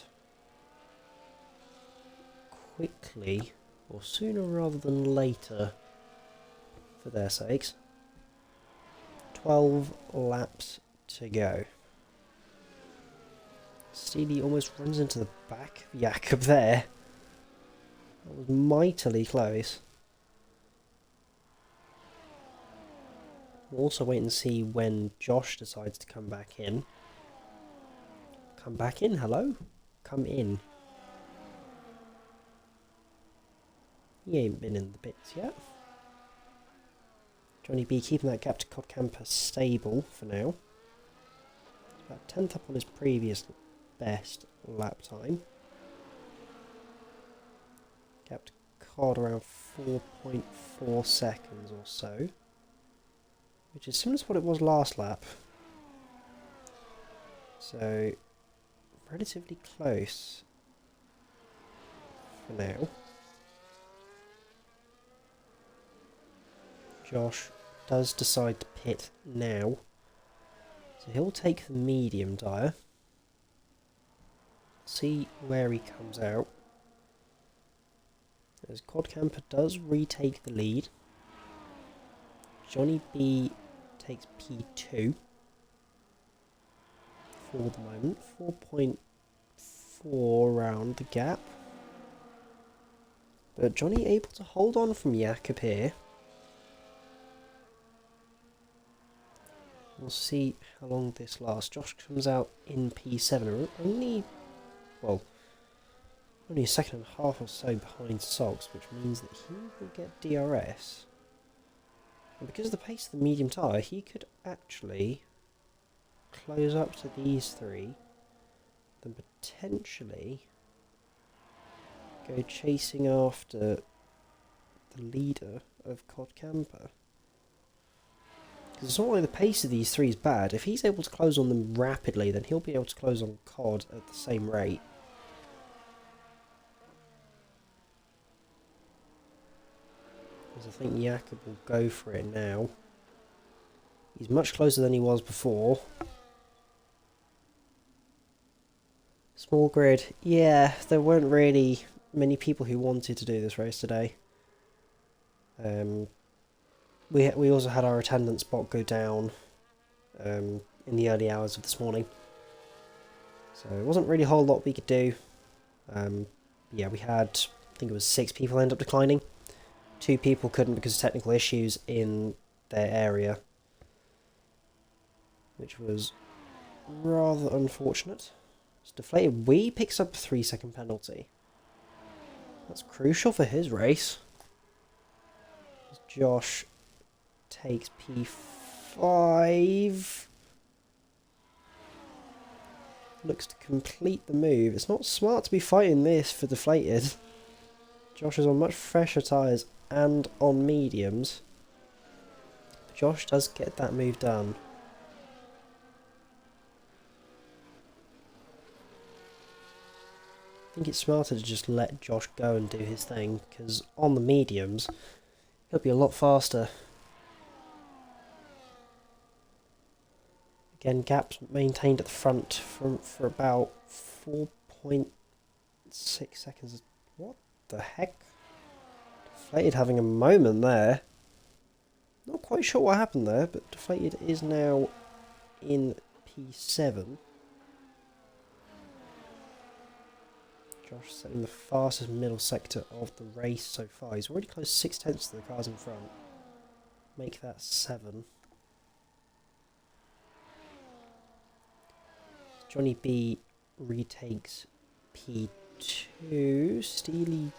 quickly, or sooner rather than later, for their sakes. 12 laps to go. Steely almost runs into the back of Jakob there. That was mightily close. We'll also wait and see when Josh decides to come back in. Come back in, hello? Come in. He ain't been in the bits yet. Johnny B keeping that gap to Codcamper stable for now. He's about 10th up on his previous best lap time. Gap to Cod around 4.4 seconds or so. Which is similar to what it was last lap. So, relatively close for now. Josh does decide to pit now. So he'll take the medium tyre. See where he comes out. As Codcamper does retake the lead. Johnny B takes P2 for the moment. 4.4 around the gap. But Johnny able to hold on from Jakob here. We'll see how long this lasts. Josh comes out in P7. Only a second and a half or so behind Sox, which means that he will get DRS. And because of the pace of the medium tyre, he could actually close up to these three, then potentially go chasing after the leader of Codcamper. Because it's not like the pace of these three is bad. If he's able to close on them rapidly, then he'll be able to close on COD at the same rate. Because I think Jakob will go for it now. He's much closer than he was before. Small grid. Yeah, there weren't really many people who wanted to do this race today. We also had our attendance bot go down in the early hours of this morning. So it wasn't really a whole lot we could do. Yeah, we had, I think it was 6 people end up declining. 2 people couldn't because of technical issues in their area, which was rather unfortunate. So DeflatedWee picks up a 3-second penalty. That's crucial for his race. Josh takes P5. Looks to complete the move. It's not smart to be fighting this for Deflated. Josh is on much fresher tyres and on mediums. Josh does get that move done. I think it's smarter to just let Josh go and do his thing, because on the mediums, he'll be a lot faster. Again, gaps maintained at the front for about 4.6 seconds. What the heck? Deflated having a moment there. Not quite sure what happened there, but Deflated is now in P7. Josh setting the fastest middle sector of the race so far. He's already close 6/10 to the cars in front. Make that 7. Johnny B retakes P2. Steely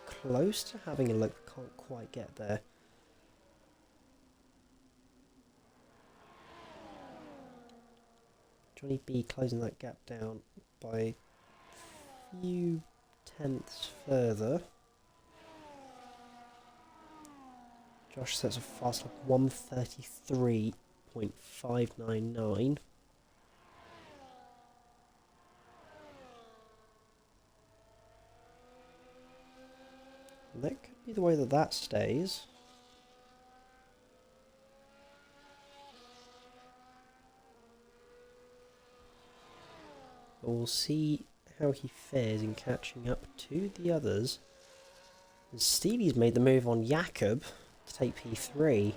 close to having a look, can't quite get there. Johnny B closing that gap down by a few tenths further. Josh sets a fast lap 1:33.599. And that could be the way that that stays. But we'll see how he fares in catching up to the others. And Stevie's made the move on Jakob to take P3.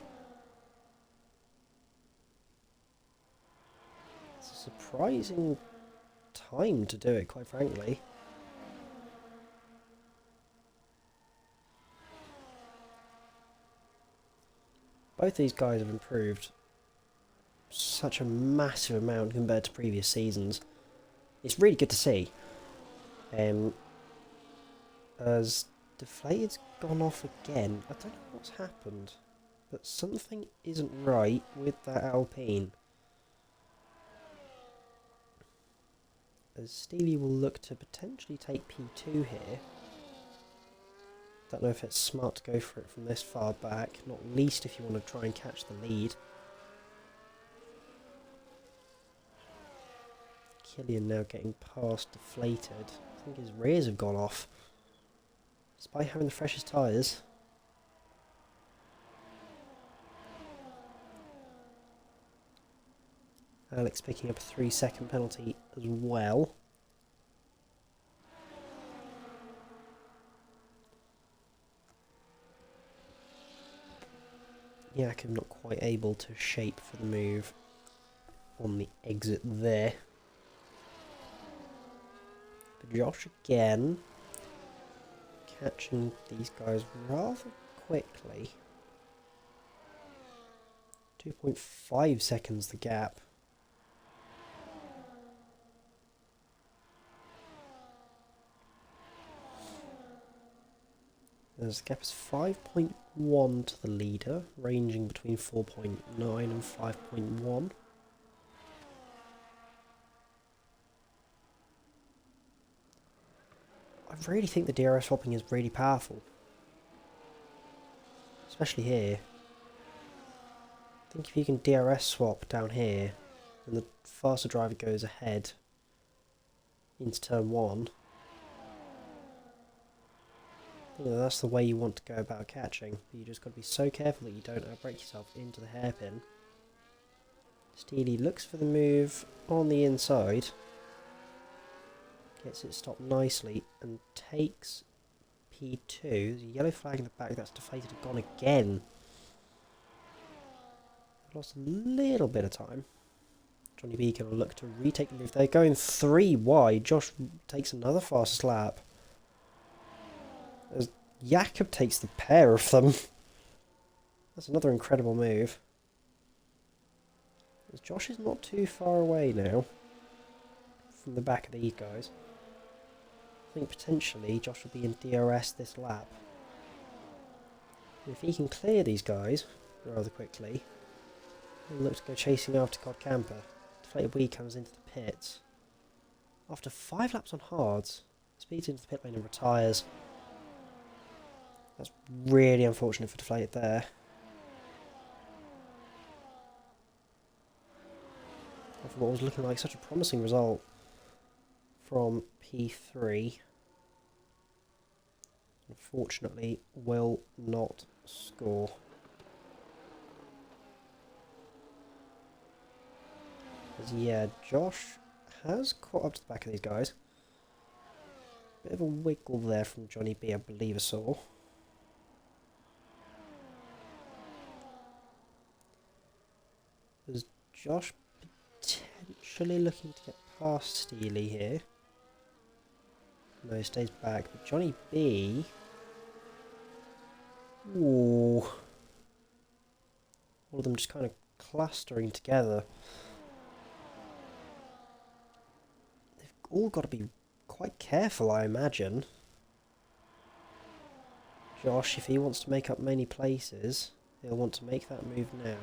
It's a surprising time to do it, quite frankly. Both these guys have improved such a massive amount compared to previous seasons. It's really good to see. As Deflated's gone off again. I don't know what's happened, but something isn't right with that Alpine. As Steely will look to potentially take P2 here. Don't know if it's smart to go for it from this far back, not least if you want to try and catch the lead. Killian now getting past Deflated. I think his rears have gone off, despite having the freshest tyres. Alex picking up a 3-second penalty as well. Jakob not quite able to shape for the move on the exit there. But Josh again catching these guys rather quickly. 2.5 seconds the gap. As the gap is 5.1 to the leader, ranging between 4.9 and 5.1. I really think the DRS swapping is really powerful. Especially here. I think if you can DRS swap down here, and the faster driver goes ahead into turn 1, I think that's the way you want to go about catching. But you just got to be so careful that you don't outbrake yourself into the hairpin. Steely looks for the move on the inside, gets it stopped nicely, and takes P2. There's a yellow flag in the back, that's deflated and gone again. Lost a little bit of time. Johnny B can look to retake the move. They're going 3 wide. Josh takes another fastest lap. As Jakob takes the pair of them. That's another incredible move. As Josh is not too far away now from the back of these guys. I think potentially Josh will be in DRS this lap. If he can clear these guys rather quickly, he'll look to go chasing after Codcamper. DeflatedWee comes into the pits. After 5 laps on hards, speeds into the pit lane and retires. That's really unfortunate for Deflated there. After what was looking like such a promising result from P3, unfortunately will not score. As yeah, Josh has caught up to the back of these guys. Bit of a wiggle there from Johnny B, I believe I saw. There's Josh potentially looking to get past Steely here. No, he stays back, but Johnny B... Ooh. All of them just kind of clustering together. They've all got to be quite careful, I imagine. Josh, if he wants to make up many places, he'll want to make that move now.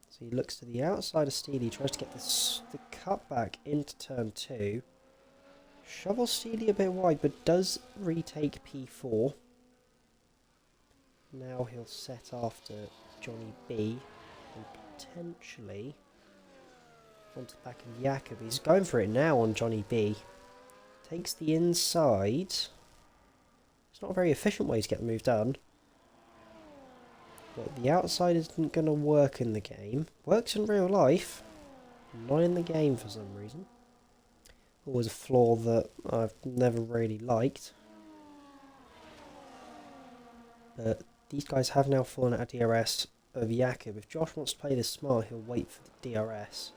So he looks to the outside of Steely, tries to get the cut back into turn 2. Shovels Steely a bit wide, but does retake P4. Now he'll set after Johnny B and potentially onto the back of Jakob. He's going for it now on Johnny B. Takes the inside. It's not a very efficient way to get the move done. But the outside isn't going to work in the game. Works in real life, not in the game for some reason. Always a flaw that I've never really liked. But these guys have now fallen out of DRS of Jakob. If Josh wants to play this smart, he'll wait for the DRS.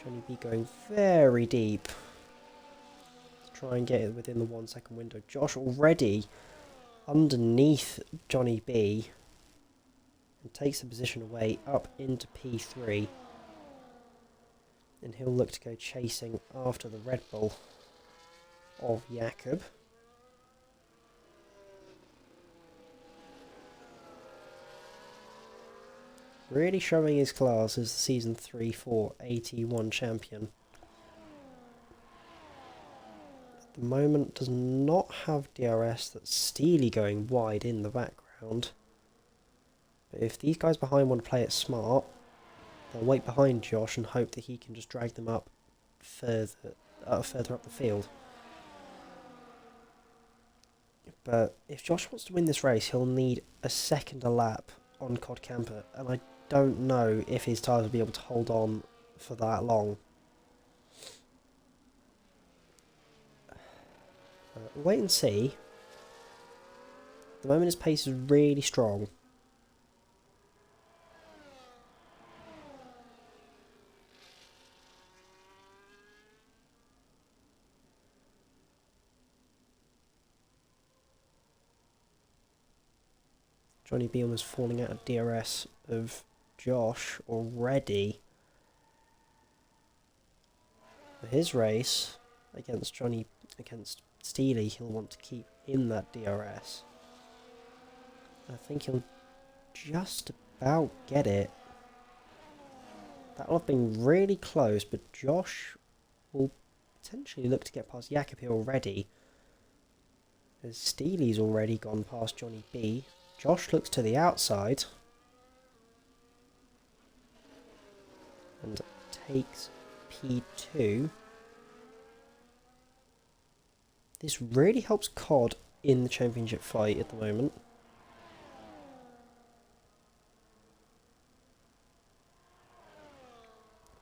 Johnny B going very deep to try and get it within the 1 second window. Josh already underneath Johnny B and takes the position away up into P3. And he'll look to go chasing after the Red Bull of Jakob. Really showing his class as the Season 3-4 AT1 champion. At the moment does not have DRS, that's Steely going wide in the background. But if these guys behind want to play it smart, they'll wait behind Josh and hope that he can just drag them up further up the field. But if Josh wants to win this race, he'll need a second a lap on Codcamper, and I don't know if his tyres will be able to hold on for that long. Wait and see. At the moment his pace is really strong. Johnny B was falling out of DRS of Josh already. For his race against Steely, he'll want to keep in that DRS. I think he'll just about get it. That'll have been really close, but Josh will potentially look to get past Jakob here already. As Steely's already gone past Johnny B. Josh looks to the outside and takes P2. This really helps Cod in the championship fight at the moment.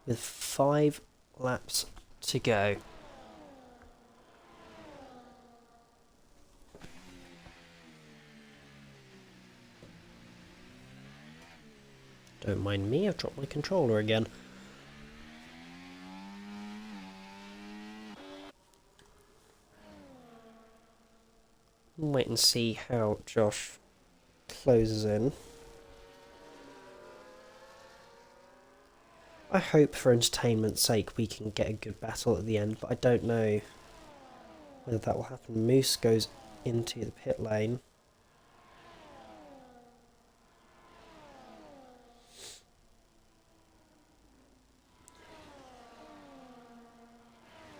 With 5 laps to go. Don't mind me, I've dropped my controller again. Wait and see how Josh closes in. I hope for entertainment's sake we can get a good battle at the end, but I don't know whether that will happen. Moose goes into the pit lane.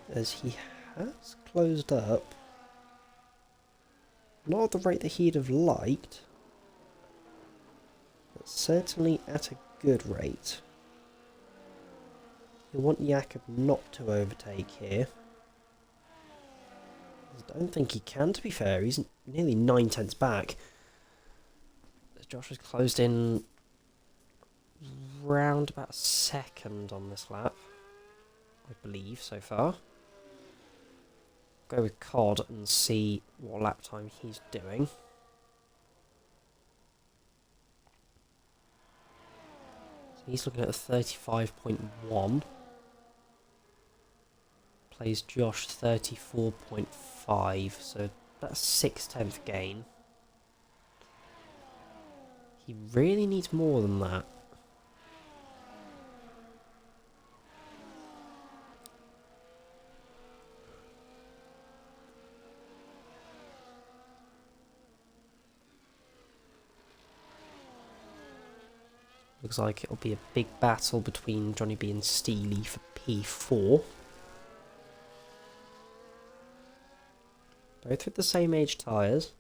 As he has closed up. Not at the rate that he'd have liked, but certainly at a good rate. You want Jakob not to overtake here. I don't think he can, to be fair. He's nearly 9/10 back. Josh has closed in round about a second on this lap, I believe, so far. Go with Cod and see what lap time he's doing. So he's looking at a 35.1. Plays Josh 34.5, so that's 6/10 gain. He really needs more than that. Looks like it'll be a big battle between Johnny B and Steely for P4. Both with the same age tyres.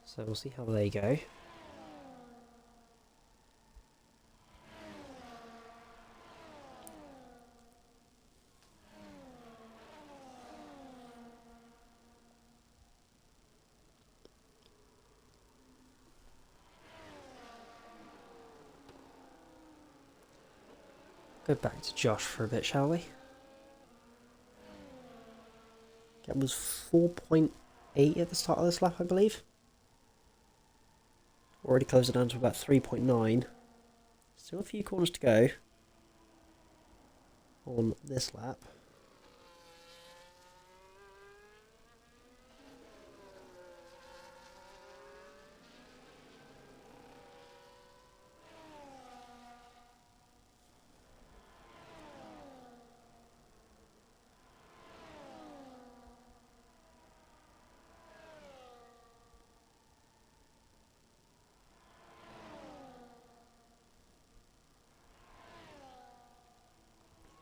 So we'll see how they go. Go back to Josh for a bit, shall we? That was 4.8 at the start of this lap, I believe. Already closed it down to about 3.9. Still a few corners to go on this lap.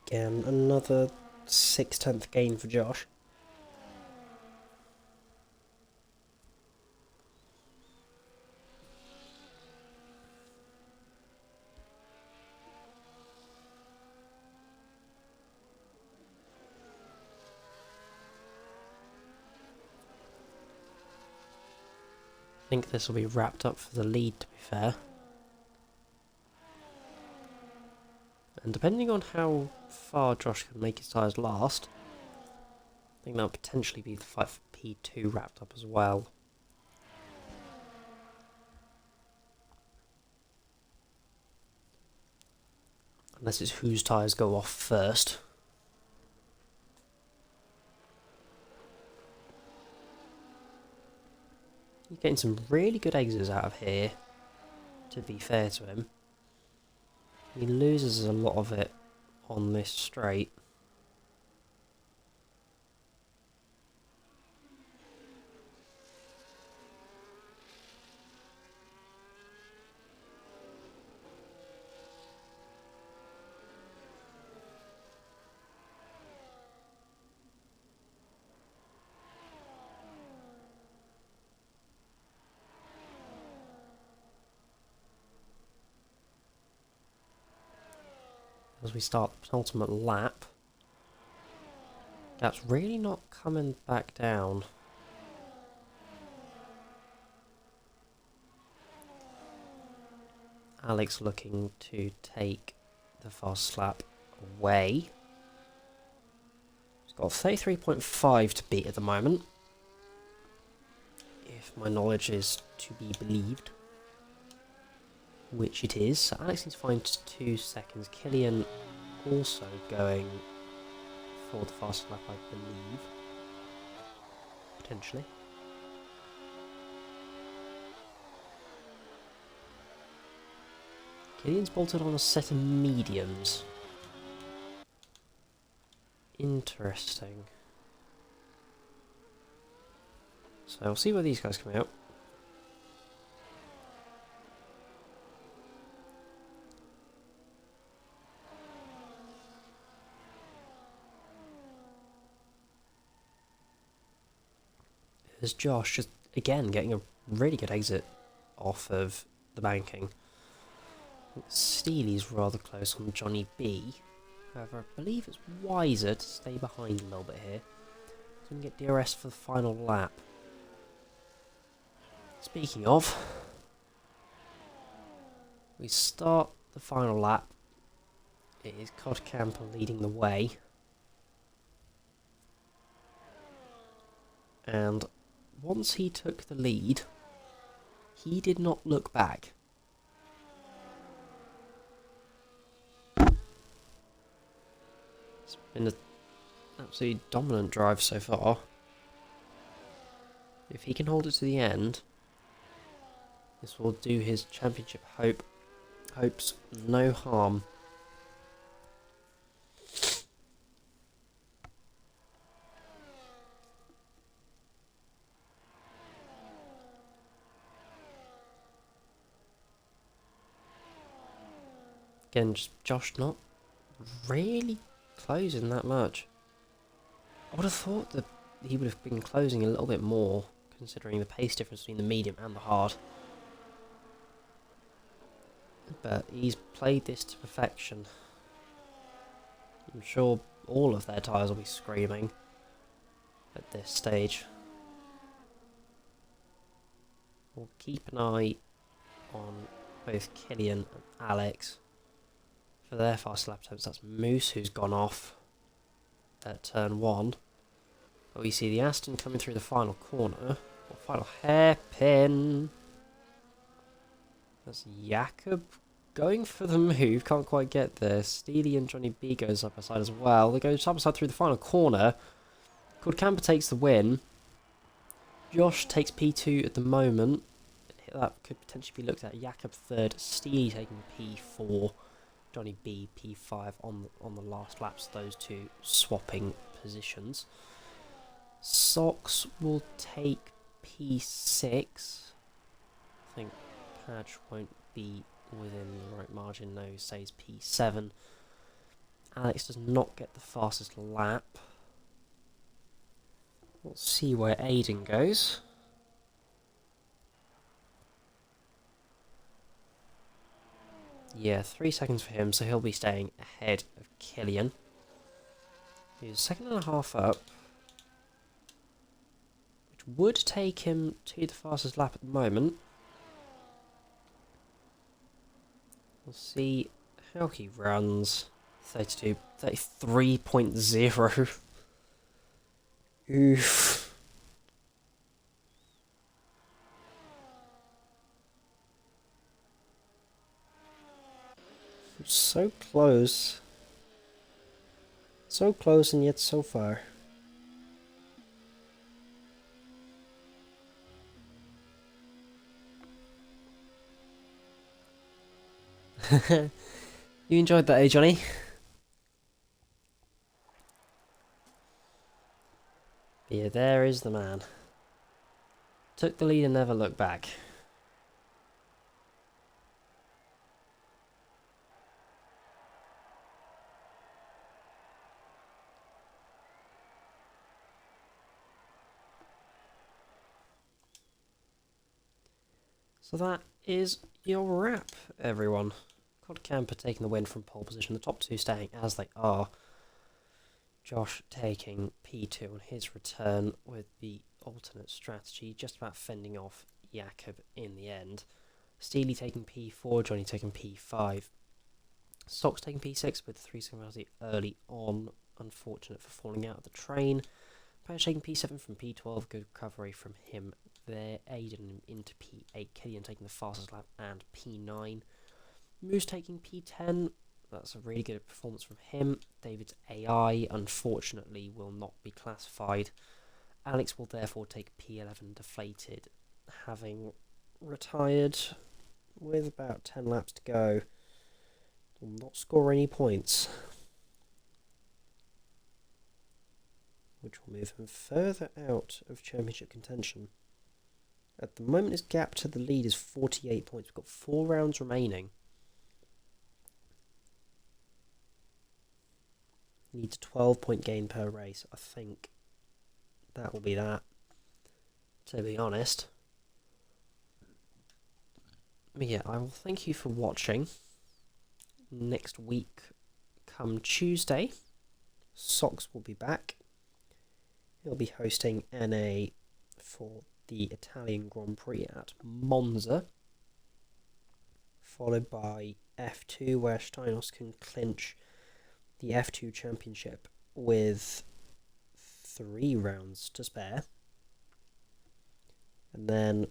Again, another 6/10 gain for Josh. I think this will be wrapped up for the lead, to be fair. And depending on how far Josh can make his tyres last, I think that'll potentially be the fight for P2 wrapped up as well. Unless it's whose tyres go off first. He's getting some really good exits out of here, to be fair to him. He loses a lot of it on this straight. as we start the penultimate lap. Gap's really not coming back down. Alex looking to take the fast lap away. He's got 33.5 to beat at the moment, if my knowledge is to be believed, which it is. So Alex needs to find 2 seconds. Killian also going for the fast lap, I believe, potentially. Killian's bolted on a set of mediums. Interesting. So we'll see where these guys come out. There's Josh just again getting a really good exit off of the banking. Steely's rather close on Johnny B. However, I believe it's wiser to stay behind a little bit here, so we can get DRS for the final lap. Speaking of, we start the final lap. It is Codcamper leading the way. And once he took the lead, he did not look back. It's been an absolutely dominant drive so far. If he can hold it to the end, this will do his championship hopes no harm. Again, just Josh not really closing that much. I would have thought that he would have been closing a little bit more, considering the pace difference between the medium and the hard. But he's played this to perfection. I'm sure all of their tyres will be screaming at this stage. We'll keep an eye on both Killian and Alex for their fast lap times. That's Moose who's gone off at turn 1. But we see the Aston coming through the final corner, or final hairpin. That's Jakob going for the move, can't quite get there. Steely and Johnny B goes up aside as well. They go side by side through the final corner. Codcamper takes the win. Josh takes P2 at the moment. That could potentially be looked at. Jakob 3rd, Steely taking P4. Johnny B, P5 on the last laps, those two swapping positions. Socks will take P6. I think Padge won't be within the right margin, no, he says P7. Alex does not get the fastest lap. We'll see where Aiden goes. Yeah, 3 seconds for him, so he'll be staying ahead of Killian. He's 1.5 seconds up, which would take him to the fastest lap at the moment. We'll see how he runs. 33.0. Oof. So close. So close and yet so far. You enjoyed that, eh, Johnny? Yeah, there is the man. Took the lead and never looked back. So that is your wrap, everyone. Codcamper taking the win from pole position, the top two staying as they are. Josh taking P2 on his return with the alternate strategy, just about fending off Jakob in the end. Steely taking P4, Johnny taking P5. Socks taking P6 with 3-second penalty early on, unfortunate for falling out of the train. Padge taking P7 from P12, good recovery from him there, aiding him into P8. Killian taking the fastest lap and P9. Moose taking P10, that's a really good performance from him. David's AI, unfortunately, will not be classified. Alex will therefore take P11 deflated, having retired with about 10 laps to go. Will not score any points, which will move him further out of championship contention. At the moment, his gap to the lead is 48 points. We've got 4 rounds remaining. Needs a 12-point gain per race. I think that will be that, to be honest. But yeah, I will thank you for watching. Next week, come Tuesday, Socks will be back. He'll be hosting NA for the Italian Grand Prix at Monza, followed by F2, where Steinos can clinch the F2 Championship with 3 rounds to spare. And then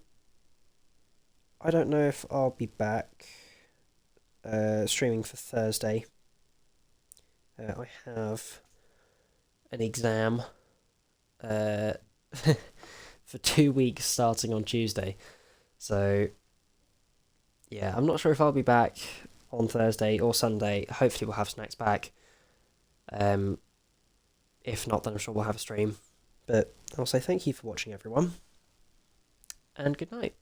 I don't know if I'll be back streaming for Thursday. I have an exam for 2 weeks starting on Tuesday. So yeah, I'm not sure if I'll be back on Thursday or Sunday. Hopefully we'll have snacks back. If not, then I'm sure we'll have a stream. But I'll say thank you for watching, everyone, and good night.